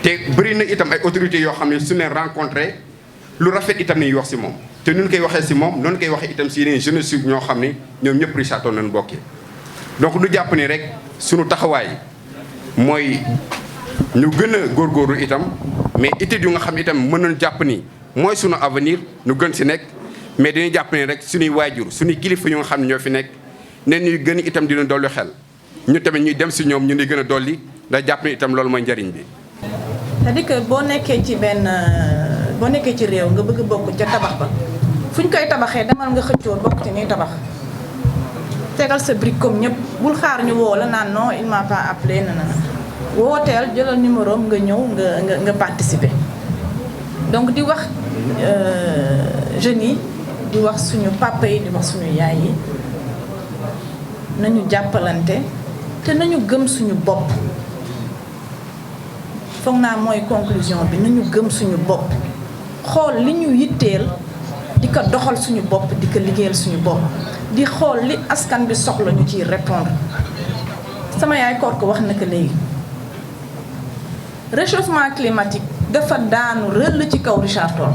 te bëri na itam ay autorités yoo xam ne su leen rencontré lu rafet itam ni wax si moom te nun koy waxee si moom noonu koy waxee itam si yeneen jeunesse su ñoo xam ne ñoom ñëpp Richard Toll nañ bokkee donc du jàpp ni rek suñu taxawaay mooy ñu gën a góorgóorlu itam mais études yu nga xam ne itam mën nañu jàpp ni mooy suñu avenir ñu gën si nekk mais dañuy jàpp ni rek suñuy waajur suñuy kilifa yu nga xam ne ñoo fi nekk ne ñuy gën itam dina dolli xel ñu tamit ñuy dem si ñoom ñu di gën a dolli ndax jàpp ni itam loolu mooy njëriñ bi. c'est-à-dire que boo nekkee ci réew nga bëgg bokk ca tabax ba fu ñu koy tabaxee demal nga xëccoo bokk ci ñuy tabax tegal sa brique comme ñëpp bul xaar ñu woo la naan non il m'a pas appelé na wooteel jëlal numéro nga ñëw nga participer donc di wax jeunes yi di wax suñu papa yi di wax suñu yaay yi nañu jàppalante te nañu gëm suñu bopp foog naa mooy conclusion bi nañu gëm suñu bopp xool li ñu yitteel di ko doxal suñu bopp di ko liggéeyal suñu bopp di xool li askan bi soxla ñu ciy répondre sama yaay koor ko wax na ko léegi réchauffement climatique dafa daanu rëll ci kaw Richard Toll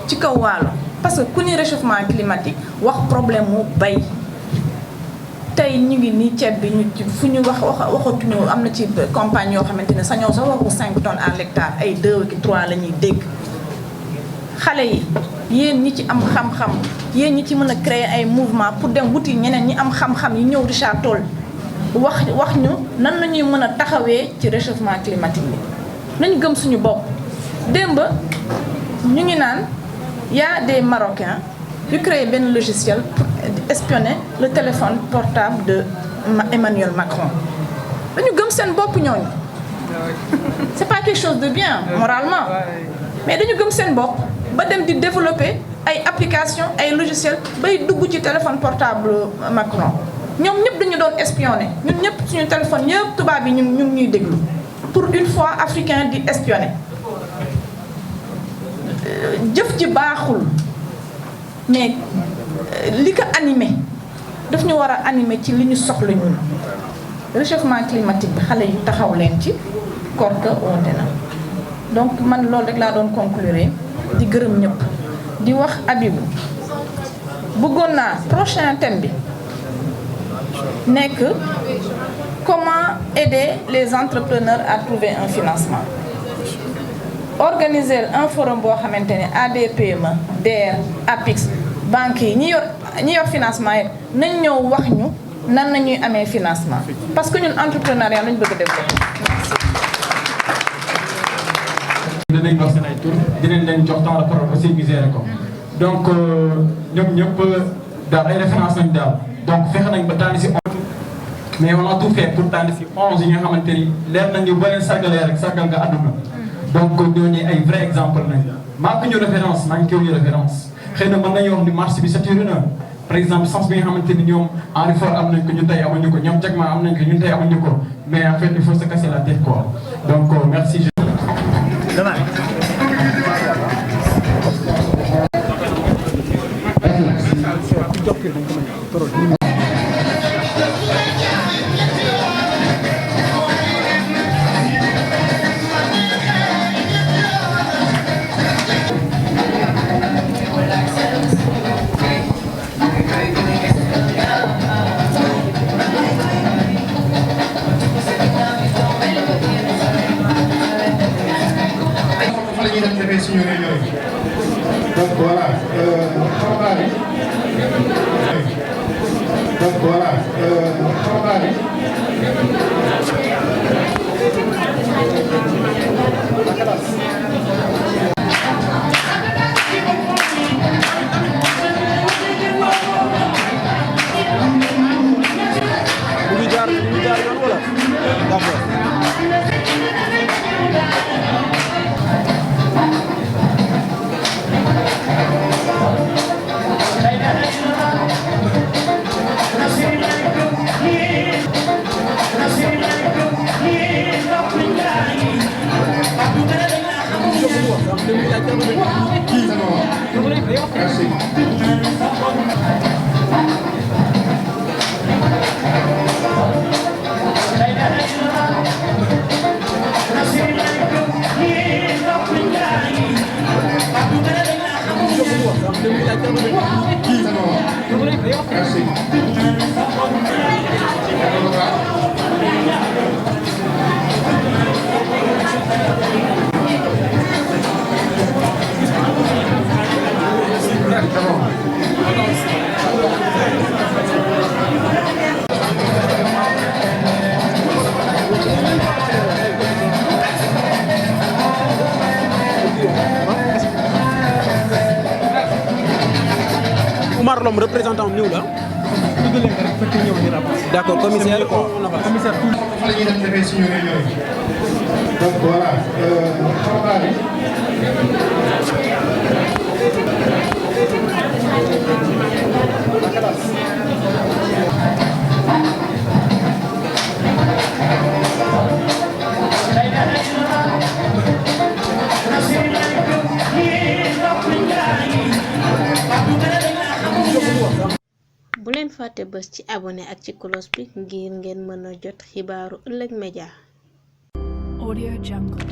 ci kaw Waalo parce que ku ni réchauffement climatique wax problème mu bay tey ñu ngi nii ceeb bi ñu fu ñu waxatuñu am na ci campagne yoo xamante ne sañoo sa waxu 5 tonnes à l'hectare ay 2 ak 3 la ñuy dégg xale yi yéen ñi ci am xam-xam yéen ñi ci mën a créer ay mouvement pour dem wuti ñeneen ñi am xam-xam yi ñëw Richard Toll wax ñu nan la ñuy mën a taxawee ci réchauffement climatique bi nañu gëm suñu bopp démb ñu ngi naan y a des Marocains yu créé benn logiciel pour espionner le téléphone portable de Emmanuel Macron dañu gëm seen bopp ñooñu c'est pas quelque chose de bien moralement mais dañu gëm seen bopp ba dem di développer ay application ay logiciel bay dugg ci téléphone portable Macron ñoom ñëpp dañu doon espionner ñun ñëpp suñu téléphone yëpp tubaab yi ñu ñuy déglu pour une fois africain di espionner jëf ci baaxul mais li ko animé daf ñu war a animé ci li ñu soxla ñun réchauffement climatique bi xale yu taxaw leen ci korka woote na donc man loolu rek laa doon conclure di gërëm ñëpp di wax Abibou bëggoon naa prochain thème bi nekk comment aider les entrepreneurs à trouver un financement organiser un forum boo xamante ne ADPME DER APIX banques yi ñi yor financement yi nañ ñëw wax ñu nan nañuy amee financement parce que ñun entrepreneuriat lañ bëgg a développer. dinañ wax seen ay tur dinañ leen jox temps de parole aussi ñu gérer ko donc ñoom ñëpp daal ay référence nañ daal donc fexe nañ ba tànn si 11 mais on a tout fait pour tànn si 11 yi nga xamante ni leer nañu ba leen sargalee rek sargal nga àdduna donc ñooñu ay vrai exemple nañ maa ngi ñu référence maa ngi koy ñu référence xëy na mën nañu wax ni marché bi saturé na par exemple sens bi nga xamante ni ñoom en effort am nañ ko ñun tey amuñu ko ñoom Jagma am nañ ko ñun tey amuñu ko mais en fait il faut se casser la tête quoi donc merci. Donc voilà, Oumar Lom, représentant nous là. D'accord, commissaire. Commissaire. Donc voilà, bu leen fàtte bës ci abonné ak ci cloche bi ngir ngeen mën a jot xibaaru ëllëg média. Audio Jungle.